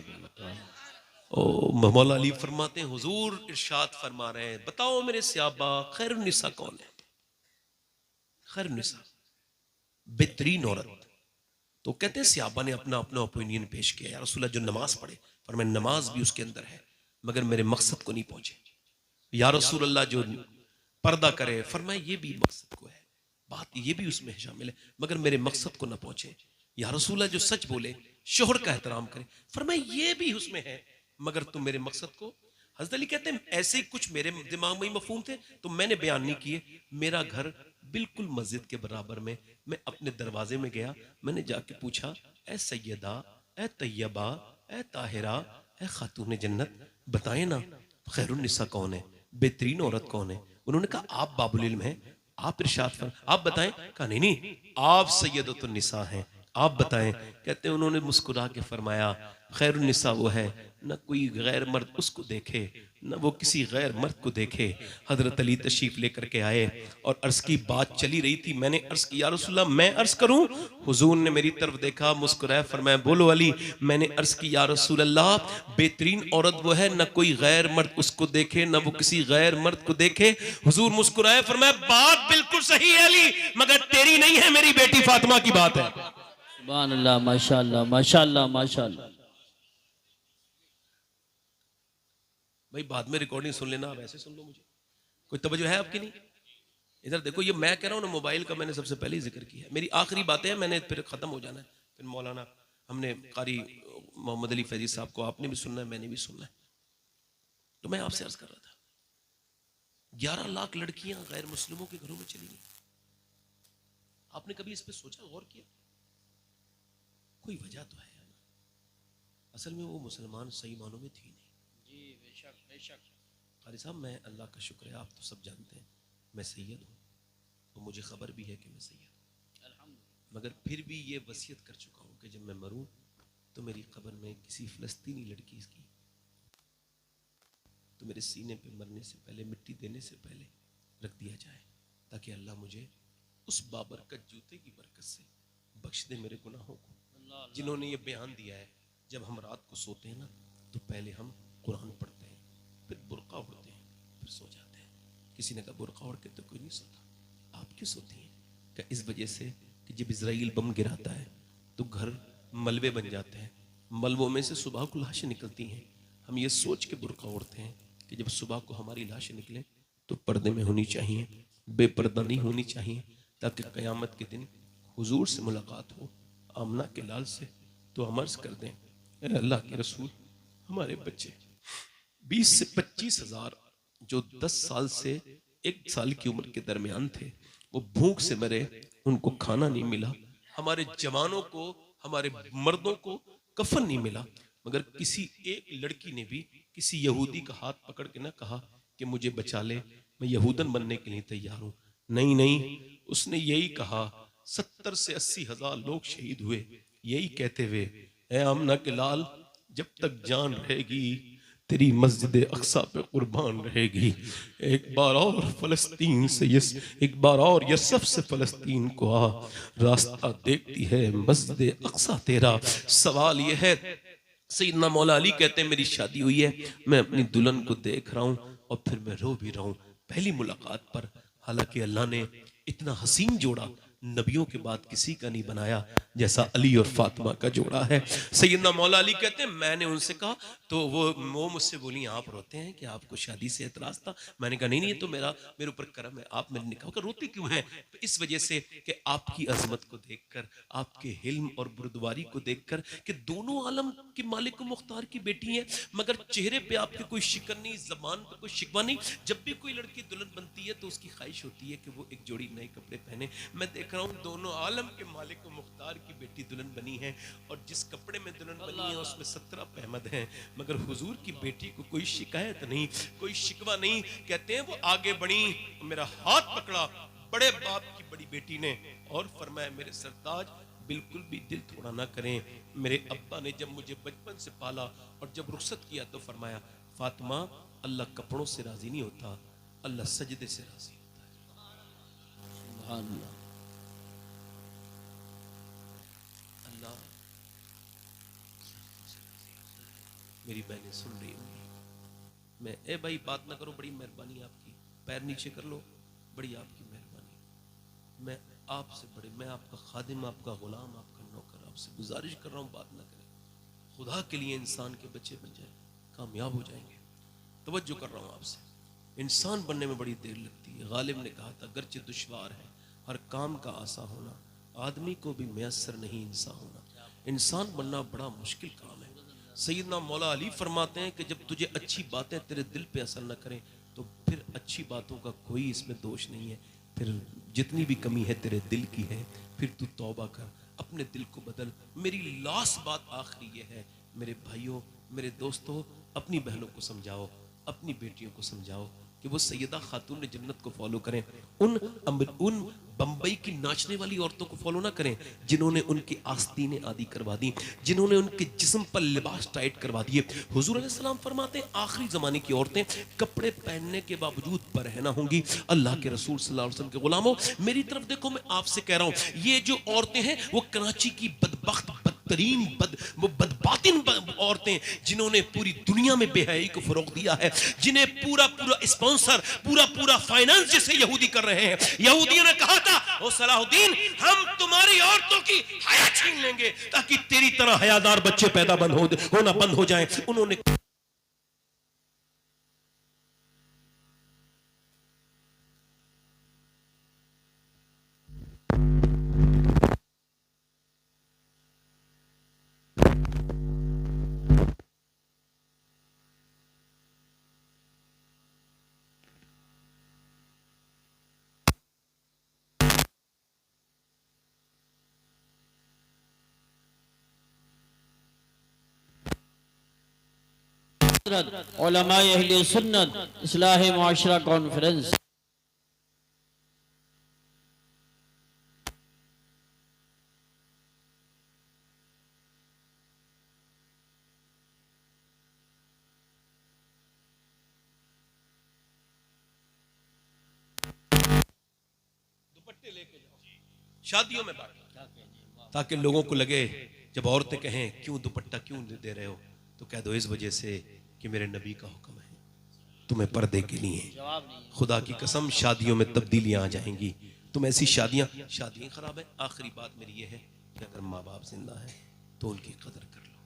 ओ मौला अली फरमाते हैं हुजूर इरशाद फरमा रहे हैं बताओ मेरे सहाबा खैरुन निसा कौन है? खैरुन निसा बेहतरीन औरत। तो कहते हैं सहाबा ने अपना अपना ओपिनियन पेश किया, या रसूलल्लाह जो नमाज पढ़े, पर मैं नमाज भी उसके अंदर है मगर मेरे मकसद को नहीं पहुंचे। या रसूलल्लाह जो पर्दा करे, फरमाए ये भी मकसद को है, बात ये भी उसमें शामिल है मगर मेरे मकसद को ना पहुंचे। या रसूलल्लाह जो सच बोले, शोहर का एहतराम करे, फरमाए ये भी उसमें है मगर तुम मेरे मकसद को। हज़रत अली कहते हैं ऐसे ही कुछ मेरे दिमाग में ही मफहूम थे तो मैंने बयान नहीं किए। मेरा घर बिल्कुल मस्जिद के बराबर में, मैं अपने दरवाजे में गया, मैंने जाके पूछा ए सैयदा, ए तैयबा, ए ताहिरा, ए खातून जन्नत, बताएं ना खैरुन निसा कौन है, बेहतरीन औरत कौन है? उन्होंने कहा आप बाबुल इल्म हैं, आप इरशाद फरमाएं, आप बताएं। कहा नहीं नहीं, आप सैयदतुन निसा हैं। आप बताएं। कहते हैं उन्होंने मुस्कुरा के फरमाया, खैरुन्निसा वो है न कोई गैर मर्द उसको देखे, न वो किसी गैर मर्द को देखे। हजरत अली तशरीफ लेकर के आए और अर्ज की बात चली रही थी। मैंने अर्ज की, या रसूलल्लाह मैं अर्ज करूं? हुजूर ने मेरी तरफ देखा, मुस्कुराया, फरमाया, बोलो अली। मैंने अर्ज की, या रसूलल्लाह बेहतरीन औरत वो है न कोई गैर मर्द उसको देखे, न वो किसी गैर मर्द को देखे। हुजूर मुस्कुराए, फरमाया, बात बिल्कुल सही है अली, मगर तेरी नहीं है, मेरी बेटी फातिमा की बात है। सुभान अल्लाह, माशाअल्लाह माशाअल्लाह माशाअल्लाह। भाई बाद में रिकॉर्डिंग सुन लेना, आप ऐसे सुन लो, मुझे कोई तवज्जो है आपकी नहीं? इधर देखो, ये मैं कह रहा हूँ ना, मोबाइल का मैंने सबसे पहले ही जिक्र किया है। मेरी आखिरी बातें हैं, मैंने फिर खत्म हो जाना है। फिर मौलाना, हमने कारी मोहम्मद अली फैजी साहब को आपने भी सुनना है, मैंने भी सुनना है। तो मैं आपसे अर्ज कर रहा था, 11 लाख लड़कियां गैर मुस्लिमों के घरों में चली गई। आपने कभी इस पर सोचा, गौर किया? कोई वजह तो है ना। असल में वो मुसलमान सही मानों में थी नहीं। जी बेशक बेशक। कारी साहब, मैं अल्लाह का शुक्र है, आप तो सब जानते हैं मैं सैयद हूँ, तो मुझे खबर भी है कि मैं सैयद हूँ। अल्हम्दुलिल्लाह। मगर फिर भी ये वसीयत कर चुका हूँ कि जब मैं मरूं तो मेरी कब्र में किसी फ़लस्तीनी लड़की की तो मेरे सीने पे मरने से पहले, मिट्टी देने से पहले रख दिया जाए, ताकि अल्लाह मुझे उस बाबरकत जूते की बरकत से बख्श दे मेरे गुनाहों को। जिन्होंने ये बयान दिया है, जब हम रात को सोते हैं ना, तो पहले हम कुरान पढ़ते हैं, फिर बुर्का उड़ते हैं, फिर सो जाते हैं। किसी ने कहा बुर्का उड़ के तो कोई नहीं सोता, आप क्यों सोती हैं? क्या इस वजह से कि जब इजराइल बम गिराता है तो घर मलबे बन जाते हैं, मलबों में से सुबह को लाशें निकलती हैं। हम ये सोच के बुर्का ओढ़ते हैं कि जब सुबह को हमारी लाशें निकले तो पर्दे में होनी चाहिए, बेपर्दा नहीं होनी चाहिए, ताकि क़यामत के दिन हुजूर से मुलाकात हो, आमना के लाल से। तो हम अर्ज़ कर दें, अरे अल्लाह के रसूल, हमारे बच्चे 20 से 25 हज़ार जो 10 साल से 1 साल की उम्र के दरमियान थे, वो भूख से मरे, उनको खाना नहीं मिला। हमारे जवानों को, हमारे मर्दों को कफन नहीं मिला। मगर किसी एक लड़की ने भी किसी यहूदी का हाथ पकड़ के ना कहा कि मुझे बचा ले, मैं यहूदन बनने के लिए तैयार हूं। नहीं नहीं, उसने यही कहा। 70 से 80 हज़ार लोग शहीद हुए यही कहते हुए, ऐ आमना के लाल, जब तक जान रहेगी तेरी मस्जिद अक्सा पे कुर्बान रहेगी। एक बार और फलस्तीन से एक बार और यसफ से फलस्तीन को आ, रास्ता देखती है मस्जिद अक्सा तेरा। सवाल यह है, सैयदना मौला अली कहते हैं मेरी शादी हुई है, मैं अपनी दुल्हन को देख रहा हूं और फिर मैं रो भी रहा हूं पहली मुलाकात पर। हालांकि अल्लाह ने इतना हसीन जोड़ा नबियों के बाद किसी का नहीं बनाया जैसा अली और फातिमा का जोड़ा है। सैयदना मौला अली कहते हैं मैंने उनसे कहा, तो वो मुझसे बोली, आप रोते हैं कि आपको शादी से एतराज था? मैंने कहा नहीं नहीं, ये तो मेरे ऊपर करम है, आप मेरे निकाह कर। रोती क्यों है? तो इस वजह से कि आपकी अजमत को देखकर, आपके हिल्म और बुर्दवारी को देखकर, कि दोनों आलम के मालिक व मुख्तार की बेटी हैं, मगर चेहरे पे आपके कोई शिकन नहीं, जबान पे कोई शिकवा नहीं। जब भी कोई लड़की दुल्हन बनती है तो उसकी ख्वाहिश होती है कि वो एक जोड़ी नए कपड़े पहने। मैं देख रहा हूँ दोनों आलम के मालिक व मुख्तार की बेटी दुल्हन बनी है, और जिस कपड़े में दुल्हन बनी है उसमें 17 अहमद हैं, मगर हुजूर की बेटी को कोई शिकायत नहीं, कोई शिकवा नहीं। कहते हैं वो आगे बढ़ी, मेरा हाथ पकड़ा बड़े बाप की बड़ी बेटी ने, और फरमाया मेरे सरताज बिल्कुल भी दिल थोड़ा ना करें। मेरे अब्बा ने जब मुझे बचपन से पाला और जब रुखसत किया तो फरमाया, फातिमा, अल्लाह कपड़ों से राजी नहीं होता, अल्लाह सजदे से राजी होता है। अल्लाह मेरी बहनें सुन रही होंगी, मैं ए भाई बात ना करो, बड़ी मेहरबानी आपकी, पैर नीचे कर लो, बड़ी आपकी मेहरबानी। मैं आपसे बड़े, मैं आपका खादिम, आपका गुलाम, आपका नौकर, आपसे गुजारिश कर रहा हूँ बात ना करें। खुदा के लिए इंसान के बच्चे बन जाए, कामयाब हो जाएंगे। तवज्जो कर रहा हूँ आपसे, इंसान बनने में बड़ी देर लगती है। गालिब ने कहा था, गर्चे दुश्वार है हर काम का आसा होना, आदमी को भी मैसर नहीं इंसान होना। इंसान बनना बड़ा मुश्किल काम है। सैयदना मौला अली फरमाते हैं कि जब तुझे अच्छी बातें तेरे दिल पे असर न करें तो फिर अच्छी बातों का कोई इसमें दोष नहीं है, फिर जितनी भी कमी है तेरे दिल की है, फिर तू तौबा कर, अपने दिल को बदल। मेरी लास्ट बात आखिरी ये है, मेरे भाइयों, मेरे दोस्तों, अपनी बहनों को समझाओ, अपनी बेटियों को समझाओ कि वो सैयदा खातून जन्नत को फॉलो करें, उन बंबई की नाचने वाली औरतों को फॉलो ना करें जिन्होंने उनकी आस्तीनें आदि करवा दी, जिन्होंने उनके जिस्म पर लिबास टाइट करवा दिए। हुजूर अलैहि सलाम फरमाते हैं आखिरी जमाने की औरतें कपड़े पहनने के बावजूद बरहना होंगी। अल्लाह के रसूल सल्लल्लाहु अलैहि वसल्लम के गुलामों, मेरी तरफ देखो, मैं आपसे कह रहा हूं, ये जो औरतें हैं वो कराची की बदबख्त बदतरीन बदबातिन औरतें, जिन्होंने पूरी दुनिया में बेहयाई को फरोग दिया है, जिन्हें पूरा स्पॉन्सर, पूरा फाइनेंस जिसे यहूदी कर रहे हैं। यहूदियों ने कहा था, ओ सलाहुद्दीन, हम तुम्हारी औरतों की हया छीन लेंगे ताकि तेरी तरह हयादार बच्चे पैदा होना बंद हो जाएं। उन्होंने उलमाए अहले सुन्नत इस्लाह मुआशरा कॉन्फ्रेंस। दुपट्टे लेके जाओ शादियों में बांटो, ताकि लोगों को लगे, जब औरतें कहें क्यों दुपट्टा क्यों दे रहे हो, तो कह दो इस वजह से कि मेरे नबी का हुक्म है, तुम्हें पर्दे के लिए। खुदा की कसम शादियों में तब्दीलियां आ जाएंगी। तुम ऐसी शादियां खराब है। आखिरी बात मेरी ये है कि अगर माँ बाप जिंदा है तो उनकी कदर कर लो।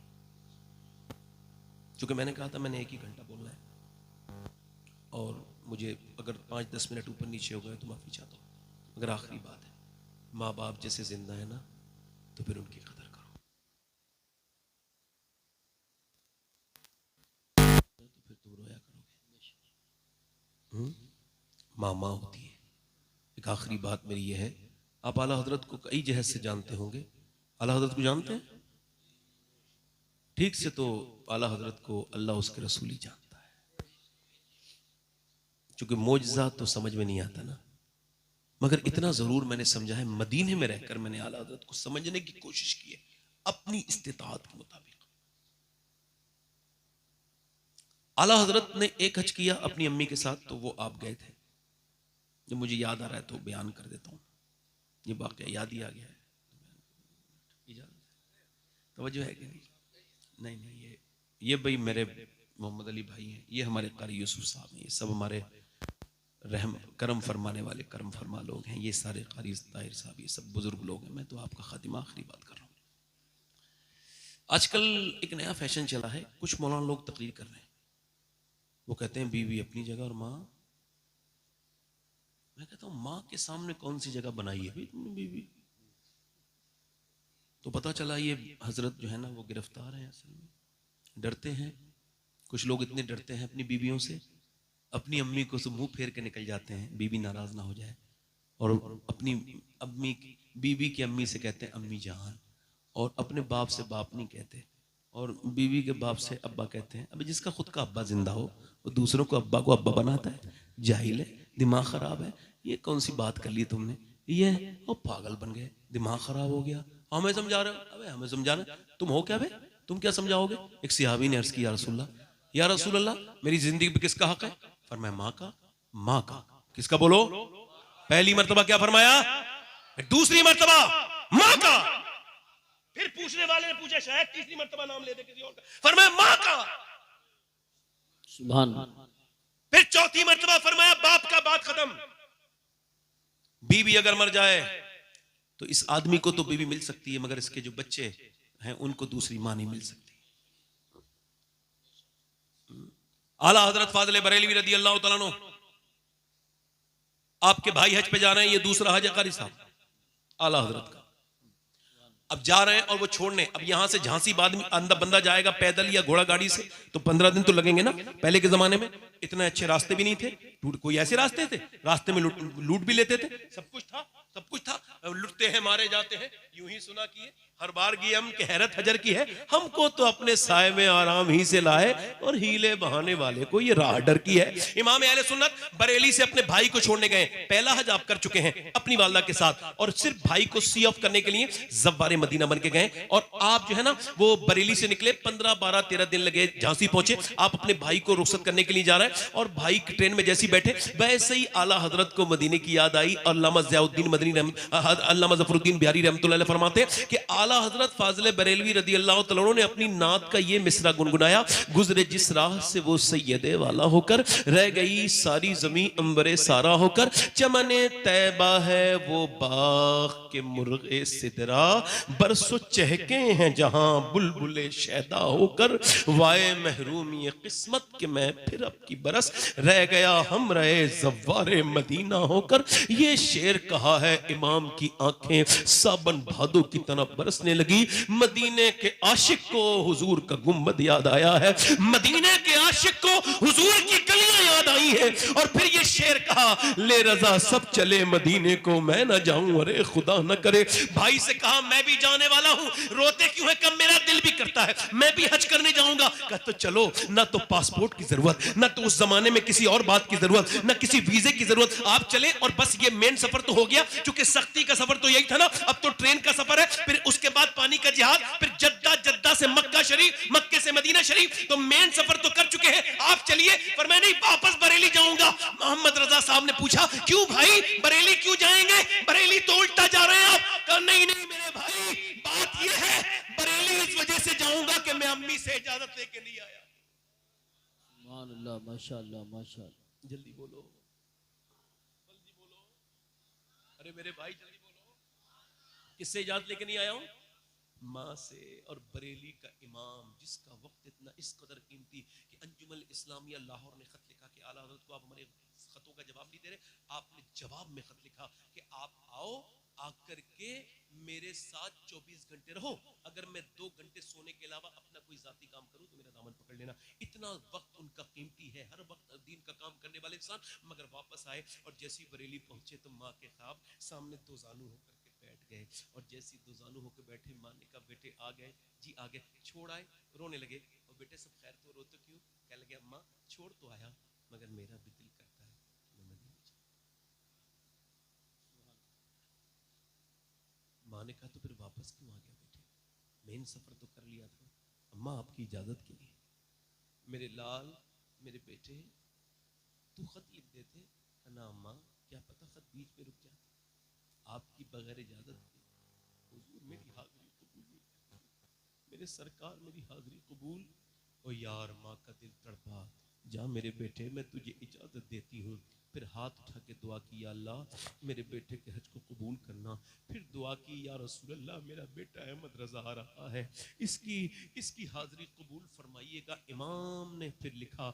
क्योंकि मैंने कहा था मैंने 1 ही घंटा बोलना है, और मुझे अगर 5-10 मिनट ऊपर नीचे हो गए तो माफी चाहता हूँ। अगर आखिरी बात है, माँ बाप जैसे जिंदा है ना, तो फिर उनकी कदर करो, तो फिर तुम रोया करोगे। माँ होती है। एक आखिरी बात मेरी ये है, आप आला हजरत को कई जहत से जानते होंगे। आला हजरत को जानते हैं ठीक से, तो आला हजरत को अल्लाह उसके रसूल ही जानता है। क्योंकि मोजज़ा तो समझ में नहीं आता ना, मगर इतना जरूर मैंने समझा है, मदीने में रहकर मैंने आला हजरत को समझने की कोशिश की है अपनी इस्तिताअत के मुताबिक। आला हजरत ने एक हज किया अपनी अम्मी के साथ, तो वो आप गए थे। जो मुझे याद आ रहा है तो बयान कर देता हूँ, ये वाकया याद ही आ गया है। तवज्जो है कि नहीं? नहीं, ये भाई मेरे मोहम्मद अली भाई हैं, ये हमारे कारी यूसुफ साहब हैं, ये सब हमारे रहम करम फरमाने वाले करम फरमा लोग हैं। ये सारे कारी ताहिर साहब, ये सब बुजुर्ग लोग हैं। मैं तो आपका खातिमा आखिरी बात कर रहा हूँ। आजकल एक नया फैशन चला है, कुछ मौलाना लोग तकरीर कर रहे हैं, वो कहते हैं बीवी अपनी जगह और माँ। मैं कहता हूँ माँ के सामने कौन सी जगह बनाई है भाई तुमने बीवी? तो पता चला ये हजरत जो है ना वो गिरफ्तार है, असल में डरते हैं। कुछ लोग इतने डरते हैं अपनी बीवियों से, अपनी अम्मी को से मुंह फेर के निकल जाते हैं, बीवी नाराज ना हो जाए, और अपनी अम्मी बीवी की अम्मी से कहते हैं अम्मी जान, और अपने बाप से बाप नहीं कहते, और बीवी के बाप से अब्बा कहते हैं। अब जिसका खुद का अब्बा जिंदा हो वो दूसरों को अब्बा बनाता है, जाहिल है, दिमाग खराब है। ये कौन सी बात कर ली तुमने? ये और पागल बन गए, दिमाग खराब हो गया। हमें समझा रहे हो? अबे हमें समझाना, तुम हो क्या बे? तुम क्या समझाओगे? एक सहाबी ने अर्ज की, या रसूल अल्लाह मेरी जिंदगी पे किसका हक है? फरमाया माँ का। माँ का किसका? बोलो। पहली मर्तबा क्या फरमाया? दूसरी मर्तबा माँ का। फिर पूछने वाले ने पूछा शायद तीसरी मर्तबा नाम ले दे किसी और का, फरमाया माँ का। सुभान। फिर चौथी मर्तबा फरमाया बाप का। बात खत्म। बीवी अगर मर जाए तो इस आदमी को तो बीवी मिल सकती है, मगर इसके जो बच्चे हैं उनको दूसरी मां नहीं मिल सकती। आला हजरत फाज़िल बरेलवी रदी अल्लाह तआला अन्हु, आपके भाई हज पे जा रहे हैं, ये दूसरा हज है कारी साहब आला हजरत का। अब जा रहे हैं और वो छोड़ने, अब यहां से झांसी बाद में अंदर बंदा जाएगा पैदल या घोड़ा गाड़ी से तो 15 दिन तो लगेंगे ना। पहले के जमाने में इतने अच्छे रास्ते भी नहीं थे, कोई ऐसे रास्ते थे, रास्ते में लूट भी लेते थे, सब कुछ था, लुटते हैं मारे जाते हैं, यूं ही सुना किए। हर बार की हम के हैरत हजर की है, हमको तो अपने साए में आराम ही से लाए और हीले बहाने वाले को ये राह डर की है। इमाम अहले सुन्नत बरेली से अपने भाई को छोड़ने गए, पहला हज आप कर चुके हैं अपनी वालदा के साथ, और सिर्फ भाई को सी ऑफ करने के लिए ज़व्वारे मदीना बन के गए। और आप जो है ना वो बरेली से निकले, 15, 12, 13 दिन लगे, झांसी पहुंचे। आप अपने भाई को रुखसत करने के लिए जा रहे हैं और भाई ट्रेन में जैसे ही बैठे वैसे ही आला हजरत को मदीने की याद आई। अल्लामा ज़ियाउद्दीन मदनी अल्लामा ज़फरुद्दीन बिहारी रहमतुल्लाह अलैह फरमाते हैं कि आला हजरत फाजिल बरेलवी रदी अल्लाह तआला अन्हु ने अपनी नात का ये मिसरा गुनगुनाया, गुजरे जिस राह से वो सैयदे वाला होकर, रह गई सारी जमी अंबरे सारा होकर, चमने तैबा है वो बाग के मुर्गे सिदरा, बरसो चहके हैं जहां बुलबुले शैदा होकर, वाए महरूमी किस्मत के मैं फिर अब की बरस, रह गया हम रहे ज़व्वारे मदीना होकर। ये शेर कहा है इमाम की आंखें साबन भादों की तरह बरसने लगी। मदीने के आशिक को हुजूर का गुम्बद याद आया है, मदीने के आशिक को हुजूर की गलियां याद आई है। और फिर ये शेर कहा, ले रजा सब चले मदीने को मैं ना जाऊं, अरे खुदा न करे। भाई से कहा मैं भी जाने वाला हूं, रोते क्यों है, कब मेरा दिल भी करता है, मैं भी हज करने जाऊंगा। कहा तो चलो, ना तो पासपोर्ट की जरूरत, ना तो उस जमाने में किसी और बात की जरूरत, ना किसी वीजे की जरूरत, आप चले और बस ये मेन सफर तो हो गया, क्योंकि सख्ती का सफर तो यही था ना, अब तो ट्रेन का सफर है, फिर उसके बाद पानी का जिहाद, फिर जद्दा, जद्दा से मक्का शरीफ, मक्के से मदीना शरीफ, तो मेन सफर तो कर चुके हैं, आप चलिए। पर मैं नहीं, वापस बरेली जाऊंगा। मोहम्मद रजा साहब ने पूछा क्यों भाई, बरेली क्यों जाएंगे, बरेली तो उल्टा जा रहे हैं आप। कहा नहीं नहीं मेरे भाई, बात यह है बरेली इस वजह से जाऊंगा कि मैं अम्मी से इजाजत लेके नहीं आया। माशाअल्लाह माशाअल्लाह माशाअल्लाह। जल्दी बोलो, जल्दी बोलो, अरे मेरे भाई जल्दी बोलो, किससे इजाजत लेके नहीं आया हूं, माँ से। और बरेली का इमाम जिसका वक्त इतना इस कदर कीमती कि अंजुमन इस्लामिया लाहौर ने खत लिखा कि आला हज़रत को आप हमारे खतों का जवाब नहीं दे रहे, आपने जवाब में खत लिखा कि आप आओ, आकर के मेरे साथ 24 घंटे रहो, अगर मैं 2 घंटे सोने के अलावा अपना कोई जाती काम करूं तो मेरा दामन पकड़ लेना। इतना वक्त उनका कीमती है, हर वक्त दीन का काम करने वाले इंसान। मगर वापस आए और जैसे ही बरेली पहुंचे तो माँ के ख्वाब सामने दो जानू होकर बैठ गए, और जैसी दो जानू होकर बैठे, माँ ने कहा बेटे आ गए जी, आ गए, छोड़ आए, रोने लगे। और बेटे सब खैर तो, रोते क्यों, कह लगे अम्मा छोड़ तो आया मगर मेरा भी दिल करता है मैं मदीने जाऊं। माँ ने कहा तो फिर वापस क्यों आ गया बेटे, मेन सफर तो कर लिया था। अम्मा आपकी इजाजत के लिए। मेरे लाल, मेरे बेटे, तू खत लिख देते ना अम्मा, क्या पता खत बीच में रुक जाता, आपकी बगैर इजाजत के हुजूर मेरी हाजिरी कबूल नहीं करते, मेरे सरकार मेरी हाजिरी कबूल। ओ यार माँ का दिल तड़पा, जा मेरे बेटे मैं तुझे इजाजत देती हूँ। फिर हाथ उठा के दुआ की, या अल्लाह मेरे बेटे के हज को कबूल करना। फिर दुआ की, या रसूल अल्लाह मेरा बेटा अहमद रजा आ रहा है, इसकी हाजिरी कबूल फरमाइएगा। इमाम ने फिर लिखा,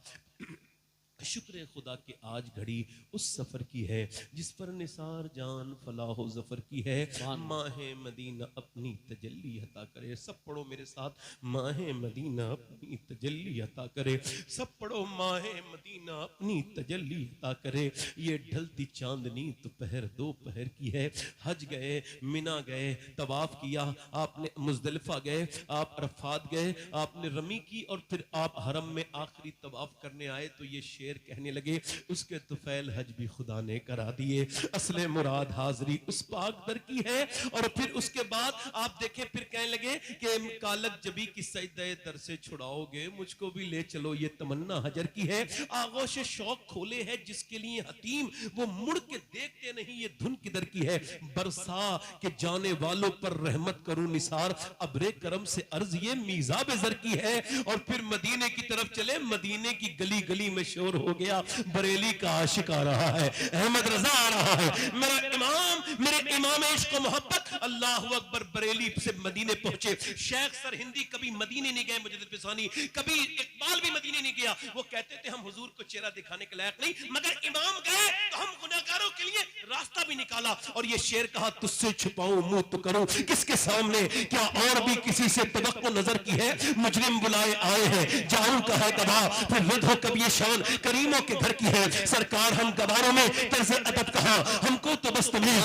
शुक्र खुदा के आज घड़ी उस सफर की है जिस पर निसार जान फलाहो जफर की है। माहे मदीना अपनी तजल्ली अता करे, सब पढ़ो मेरे साथ, माहे मदीना अपनी तजल्ली अता करे, सब पढ़ो माहे मदीना अपनी तजल्ली अता करे। ये ढलती चांदनी दोपहर 2 पहर की है। हज गए, मिना गए, तवाफ किया आपने, मुजदलिफा गए, आप अरफात गए, आपने रमी की, और फिर आप हरम में आखिरी तवाफ करने आए तो ये शेर कहने लगे, उसके तुफैल हज भी खुदा ने करा दिए, असले मुराद हाजरी उस पाक दर की है। और फिर उसके बाद आप देखें, फिर कहने लगे कि कालक जबी की सजदे दर से छुड़ाओगे मुझको भी ले चलो, ये तमन्ना हजर की है। आगोश शौक खोले है जिसके लिए हतीम, वो मुड़ के देखते नहीं, ये धुन किधर की है। बरसा के जाने वालों पर रहमत करूं निसार, अब्रे करम से अर्ज ये मीज़ाब ज़र की है। और फिर मदीने की तरफ चले, मदीने की गली गली में शोर हो गया, बरेली का आशिक आ रहा है, अहमद रजा आ रहा है, मेरा इमाम, मेरे इमाम इश्क मोहब्बत, अल्लाह अकबर। बरेली से मदीने पहुंचे। शेख सर हिंदी कभी मदीने नहीं गए, मुजद्दिद पिसानी कभी, इकबाल भी मदीने नहीं गया। वो कहते थे हम हुजूर को चेहरा दिखाने के लायक नहीं, मगर इमाम गए तो हम गुनाहगारों के लिए रास्ता भी निकाला। और ये शेर कहा, तुझसे छुपाऊं मुंह तो करूं किसके सामने, क्या और भी किसी से तवक्को नजर की है। मुजरिम बुलाए आए हैं, जाऊं का है गवाह, फिर रुद हो कब ये शान करीमों के घर की है। सरकार हम गवारों में तर्ज अदब कहा, हमको तो बस तुम्हें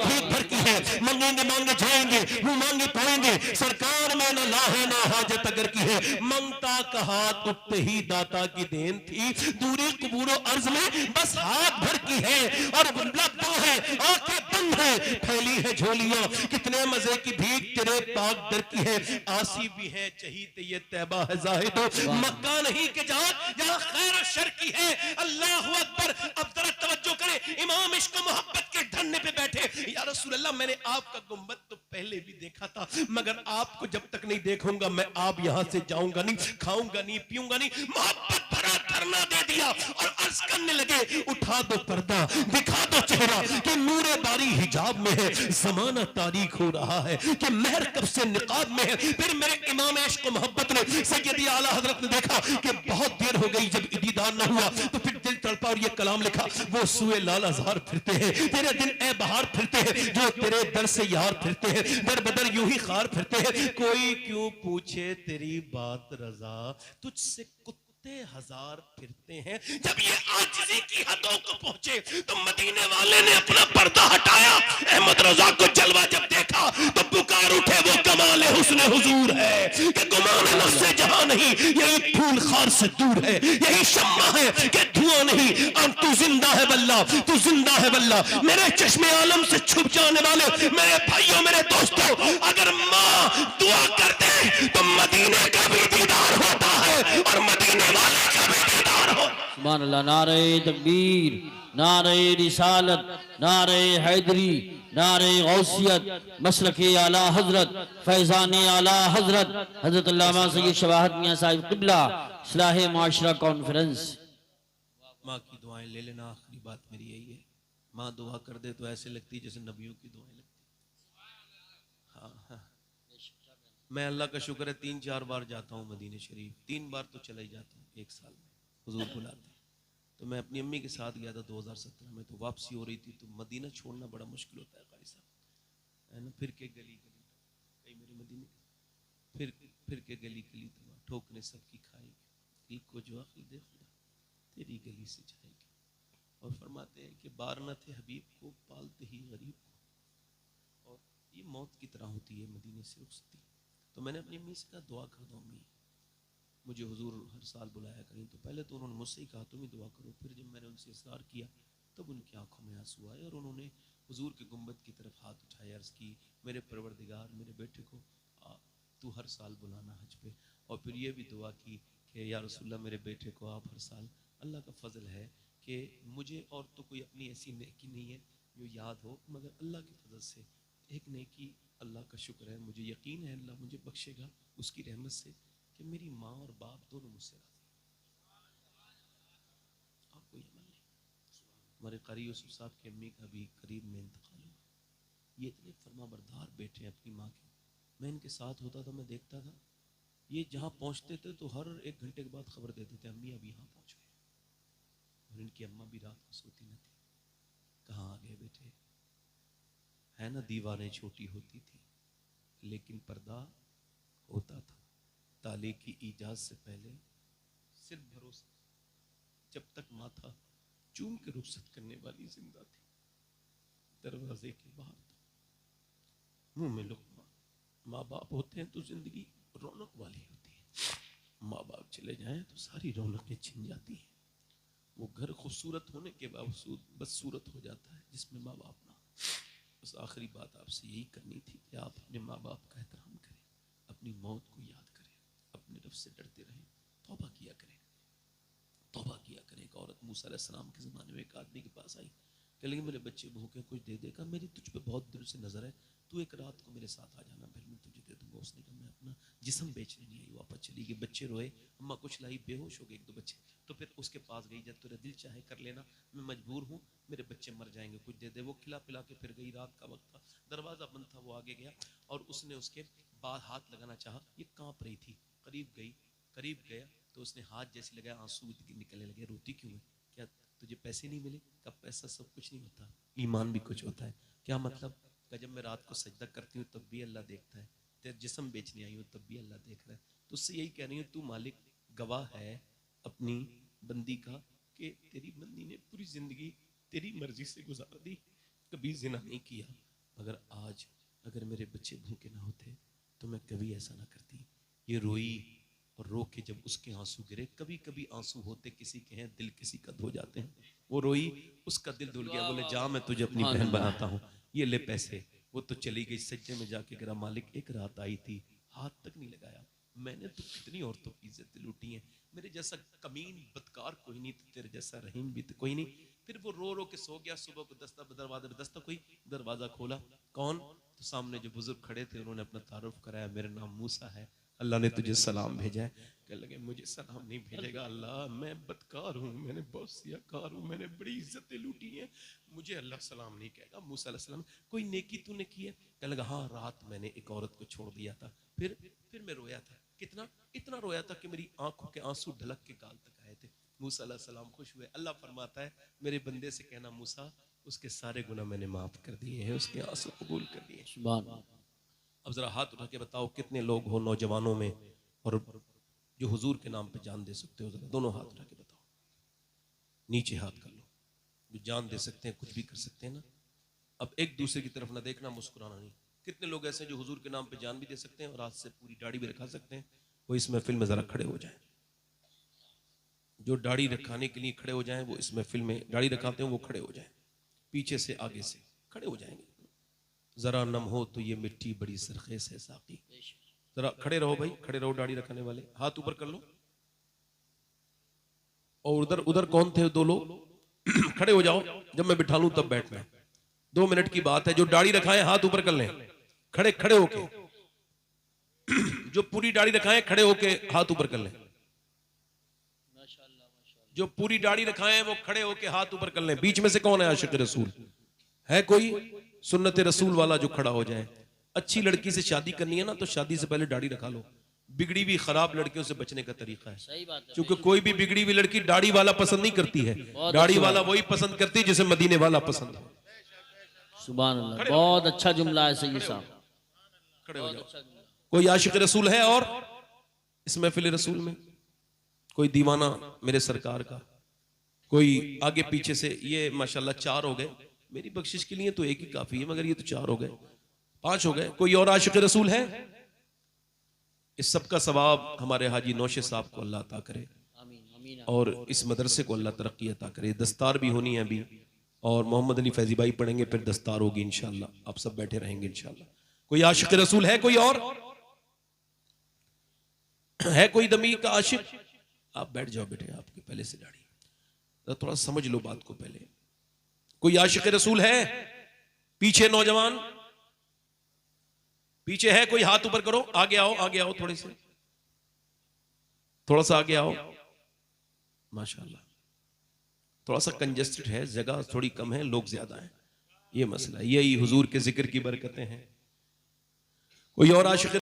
भीख भर की है। मंगेंगे मांगे जाएंगे, मुंह मांगे पाएंगे। सरकार में ना ला है ना हाजत अगर की है। मंगता कहा उठते ही दाता की देन थी। दूरी कबूरो अर्ज में बस हाथ भर की है। और लब्बों है आंखें बंद है, फैली है झोलियां। कितने मजे की भीख तेरे पाक दर की है। आसी भी है चहीते ये तैबा है जाहिदो, मक्का नहीं के जहां जहां खैर और शर की है। अल्लाह अकबर। अब जरा तवज्जो करें, इमाम इश्क मोहब्बत के धरने पे बैठे। या रसूल अल्लाह, मैंने आपका गुंबद तो पहले भी देखा था, मगर आपको जब तक नहीं देखूंगा मैं आप यहां से जाऊंगा नहीं, खाऊंगा नहीं, पीऊंगा नहीं। मोहब्बत भरा धरना दे दिया और अर्ज करने लगे, उठा दो पर्दा, दिखा दो चेहरा कि नूरे बारी हिजाब में है। जमाना तारीख हो रहा है कि महर कब से निकाब में है। फिर मेरे इमाम इश्क मोहब्बत ने, सैयदी आला हजरत ने देखा कि बहुत देर हो गई, जब दीदार न हुआ तो फिर दिल तड़पा और ये कलाम लिखा। वो सुए लाल अज़हार फिरते हैं, तेरे दिन ए बहार फिरते हैं, जो तेरे दर से यार फिरते हैं, दर बदर यूं ही खार फिरते हैं। कोई क्यों पूछे तेरी बात रजा, तुझसे कुत्ते हजार फिरते हैं। जब ये आजिज़ी की हदों को पहुंचे तो मदीने वाले ने अपना पर्दा हटाया। अहमद रजा को जलवा जब देखा तो पुकार उठे, वो कमाल हुस्न हुजूर है कि गुमान नफ्स से जहां नहीं, यही फूल खार से दूर है, यही शम्मा है कि धुआं नहीं। अब तू जिंदा है वल्लाह, तू जिंदा है वल्लाह। मेरे चश्मे आलम से छुप जाने वाले मेरे भाइयों, मेरे दोस्तों, अगर माँ दुआ कर दे तो मदीने का भी दीदार होता है और मदीने वाले का भी दीदार हो। सुभान अल्लाह। नारे तकबीर, नारे रिसालत, नारे हैदरी, नारे गौसियत, मसलके आला हजरत, फैज़ान आला हजरत, हजरत अल्लामा सैयद शवाहत मियां साहिब क़िबला, इस्लाह माशरा कॉन्फ्रेंस। माँ की दुआएं ले लेना, आखिरी बात मेरी यही है। माँ दुआ कर दे तो ऐसे लगती है जैसे नबियों की दुआएं लगती। हाँ हाँ, मैं अल्लाह का शुक्र है 3-4 बार जाता हूँ मदीने शरीफ। 3 बार तो चला ही जाता हूँ एक साल में, हुजूर बुलाते हैं। तो मैं अपनी अम्मी के साथ गया था 2017 में, तो वापसी हो रही थी, तो मदीना छोड़ना बड़ा मुश्किल होता है कारी साहब, है ना। फिर के गली गली कई मेरे मदीने, फिर के गली गली दवा ठोकने सबकी खाएगी, दिल को जो अक्ल दे खुदा तेरी गली से जाएगी। और फरमाते हैं कि बार न थे हबीब को पालते ही गरीब को। और ये मौत की तरह होती है मदीने से रुखसती। तो मैंने अपनी अम्मी से कहा दुआ कर दो अम्मी, मुझे हुजूर हर साल बुलाया करें। तो पहले तो उन्होंने मुझसे ही कहा तुम ही दुआ करो। फिर जब मैंने उनसे इसरार किया तब उनकी आंखों में आंसू आए और उन्होंने हुजूर के गुंबद की तरफ हाथ उठाए, अर्ज़ की मेरे परवरदिगार, मेरे बेटे को तू हर साल बुलाना हज पे। और फिर ये भी दुआ की कि या रसूलल्लाह, मेरे बेटे को आप हर साल, अल्लाह का फजल है कि मुझे और तो कोई अपनी ऐसी नेकी नहीं है जो याद हो, मगर अल्लाह के फजल से एक नेकी, अल्लाह का शुक्र है, मुझे यकीन है अल्लाह मुझे बख्शेगा उसकी रहमत से, कि मेरी माँ और बाप दोनों मुझसे राजी। और कोई अमल नहीं। हमारे कारी यूसुफ साहब की अम्मी का भी करीब में इंतकाल हुआ। ये इतने फरमा बरदार बेटे अपनी माँ के। मैं इनके साथ होता था, मैं देखता था ये जहाँ पहुँचते थे तो हर 1 घंटे के बाद खबर देते थे अम्मी अब यहाँ पहुँच गए। और इनकी अम्मा भी रात को सोती न थी। कहाँ आ गए बेटे, है ना। दीवारें छोटी होती थी लेकिन पर्दा होता था। ताले की ईजाद से पहले सिर्फ भरोसा, जब तक माथा चूम के रुखसत करने वाली जिंदा थी। दरवाजे के बाहर तो मुंह में लुक़मा। माँ बाप होते हैं तो जिंदगी रौनक वाली होती है। माँ बाप चले जाएं तो सारी रौनकें छिन जाती हैं। वो घर खूबसूरत होने के बावजूद बदसूरत हो जाता है जिसमें माँ बाप ना। बस आखिरी बात आपसे यही करनी थी कि आप अपने माँ बाप का एहतराम करें, अपनी मौत को याद करें, अपने रब से डरते रहें, तौबा किया करें, तौबा किया करें। एक औरत मूसा अलैहिस्सलाम के ज़माने में एक आदमी के पास आई, कह लगी मेरे बच्चे भूखे, कुछ दे देगा, मेरी तुझ पे बहुत दिल से नज़र है, तू एक रात को मेरे साथ आ जाना, फिर मैं तुझे दे दूंगा। उसने कहा मैं अपना जिस्म बेचने नहीं आई। वापस चली गई। बच्चे रोए, अम्मा कुछ लाई, बेहोश हो गए 1-2 बच्चे। तो फिर उसके पास गई, जब तेरा दिल चाहे कर लेना, मैं मजबूर हूँ, मेरे बच्चे मर जाएंगे, कुछ दे दे। वो खिला पिला के फिर गई। रात का वक्त था, दरवाज़ा बंद था, वो आगे गया और उसने उसके बाद हाथ लगाना चाहा, ये काँप रही थी। करीब गया तो उसने हाथ जैसे लगाया, आंसू निकलने लगे। रोती क्यों है? क्या तुझे पैसे नहीं मिले? कब पैसा सब कुछ नहीं होता, ईमान भी कुछ होता है। क्या मतलब? कि जब मैं रात को सजदा करती हूँ तब भी अल्लाह देखता है, तेरे जिस्म बेचने आई हूँ तब भी अल्लाह देख रहा है। तो उससे यही कह रही हूँ, तू मालिक गवाह है अपनी बंदी का कि तेरी बंदी ने पूरी जिंदगी तेरी मर्जी से गुजार दी, कभी जिना नहीं किया, मगर आज अगर मेरे बच्चे भूखे ना होते तो मैं कभी ऐसा ना करती। ये रोई और रो के जब उसके आंसू गिरे, कभी कभी आंसू होते किसी के हैं, दिल किसी का धो जाते हैं। वो रोई, उसका दिल धुल गया, बोले जा मैं तुझे अपनी बहन बनाता हूँ, ये ले पैसे। वो तो चली गई, सज्जे में जाके गिरा, मालिक एक रात आई थी, हाथ तक नहीं लगाया, मैंने तो कितनी औरतों की इज्जत लूटी है, मेरे जैसा कमीन बदकार कोई नहीं, तो तेरे जैसा रहीम भी तो कोई नहीं। फिर वो रो रो के सो गया, सुबह को दरवाजे पे दस्तक हुई, दरवाजा खोला, कौन? तो सामने जो बुजुर्ग खड़े थे उन्होंने अपना तारुफ कराया, मेरा नाम मूसा है, अल्लाह ने तुझे सलाम भेजा है। कहने लगे मुझे सलाम नहीं भेजेगा अल्लाह, मैं बदकार हूँ, मैंने बहुत सियाकार हूँ, मैंने बड़ी इज्जतें लूटी हैं, मुझे अल्लाह सलाम नहीं कहेगा। मूसा अलैहि सलाम, कोई नेकी तूने की है? कहने लगा हाँ, रात मैंने एक औरत को छोड़ दिया था, फिर मैं रोया था, कितना? इतना रोया था कि मेरी आंखों के आंसू ढलक के गाल तक आए थे। मूसा अलैहि सलाम खुश हुए। अल्लाह फरमाता है मेरे बंदे से कहना मूसा उसके सारे गुनाह मैंने माफ कर दिए हैं, उसके आंसू कबूल कर दिए। सुभान अल्लाह। अब जरा हाथ उठा के बताओ कितने लोग हो नौजवानों में और जो हुजूर के नाम पे जान दे सकते हो? जरा दोनों हाथ उठा के बताओ, नीचे हाथ कर लो, जो जान दे सकते हैं, कुछ भी कर सकते हैं ना। अब एक दूसरे की तरफ ना देखना, मुस्कुराना नहीं। कितने लोग ऐसे हैं जो हुजूर के नाम पे जान भी दे सकते हैं और हाथ से पूरी दाढ़ी भी रखा सकते हैं? वो इस महफिल में जरा खड़े हो जाएं। जो दाढ़ी रखाने के लिए खड़े हो जाएं वो इस महफिल में दाढ़ी रखाते हैं वो खड़े हो जाएं, पीछे से आगे से खड़े हो जाएंगे। जरा नम हो तो ये मिट्टी बड़ी सरखेज है साकी। जरा खड़े रहो भाई, खड़े रहो, दाढ़ी रखने वाले हाथ ऊपर कर लो। और उधर उधर कौन थे दो लोग? खड़े हो जाओ, जब मैं बिठा लूं तब बैठना। 2 मिनट की बात है, जो दाढ़ी रखाए हाथ ऊपर कर लें, खड़े खड़े होके। जो पूरी दाढ़ी रखाए खड़े होके हाथ ऊपर कर लें। जो पूरी दाढ़ी रखाए वो खड़े होके हाथ ऊपर कर लें। बीच में से कौन है आशिक रसूल? है कोई सुन्नत रसूल वाला जो खड़ा हो जाए? अच्छी लड़की से शादी करनी है ना तो शादी से पहले दाढ़ी रखा लो। बिगड़ी हुई खराब लड़कियों से बचने का तरीका है, सही बात है। क्योंकि कोई भी बिगड़ी हुई लड़की दाढ़ी वाला पसंद नहीं करती है, दाढ़ी वाला वही पसंद करती है जिसे मदीने वाला पसंद है। सुभान अल्लाह, बहुत अच्छा जुमला है सैयद साहब, खड़े हो बहुत जाओ। अच्छा जुमला। कोई आशिक रसूल है और इस महफिल रसूल में? कोई दीवाना मेरे सरकार का? कोई आगे पीछे से? ये माशाल्लाह 4 हो गए, मेरी बख्शिश के लिए तो एक ही काफी है, मगर ये तो 4 हो गए, 5 हो गए। कोई और आशिक रसूल है? इस सब का सवाब हमारे हाजी नौशे साहब को अल्लाह अता करे आमीन आमीन। और इस मदरसे को अल्लाह तरक्की अता करे। दस्तार भी होनी है अभी, और मोहम्मद अली फैजी भाई पढ़ेंगे, फिर दस्तार होगी इंशाल्लाह। आप सब बैठे रहेंगे इंशाल्लाह। कोई आशिक रसूल है? कोई और है? कोई दमीर का आशिक? आप बैठ जाओ बेटे, आपके पहले से दाढ़ी, थोड़ा समझ लो बात को पहले। कोई आशिक रसूल है? पीछे नौजवान पीछे है कोई? हाथ ऊपर करो, आगे आओ, आगे आओ, थोड़े से, थोड़ा सा आगे आओ। माशाल्लाह, थोड़ा सा कंजेस्टेड है, जगह थोड़ी कम है, लोग ज्यादा हैं, ये मसला है। यही हुजूर के जिक्र की बरकतें हैं। कोई और आशिक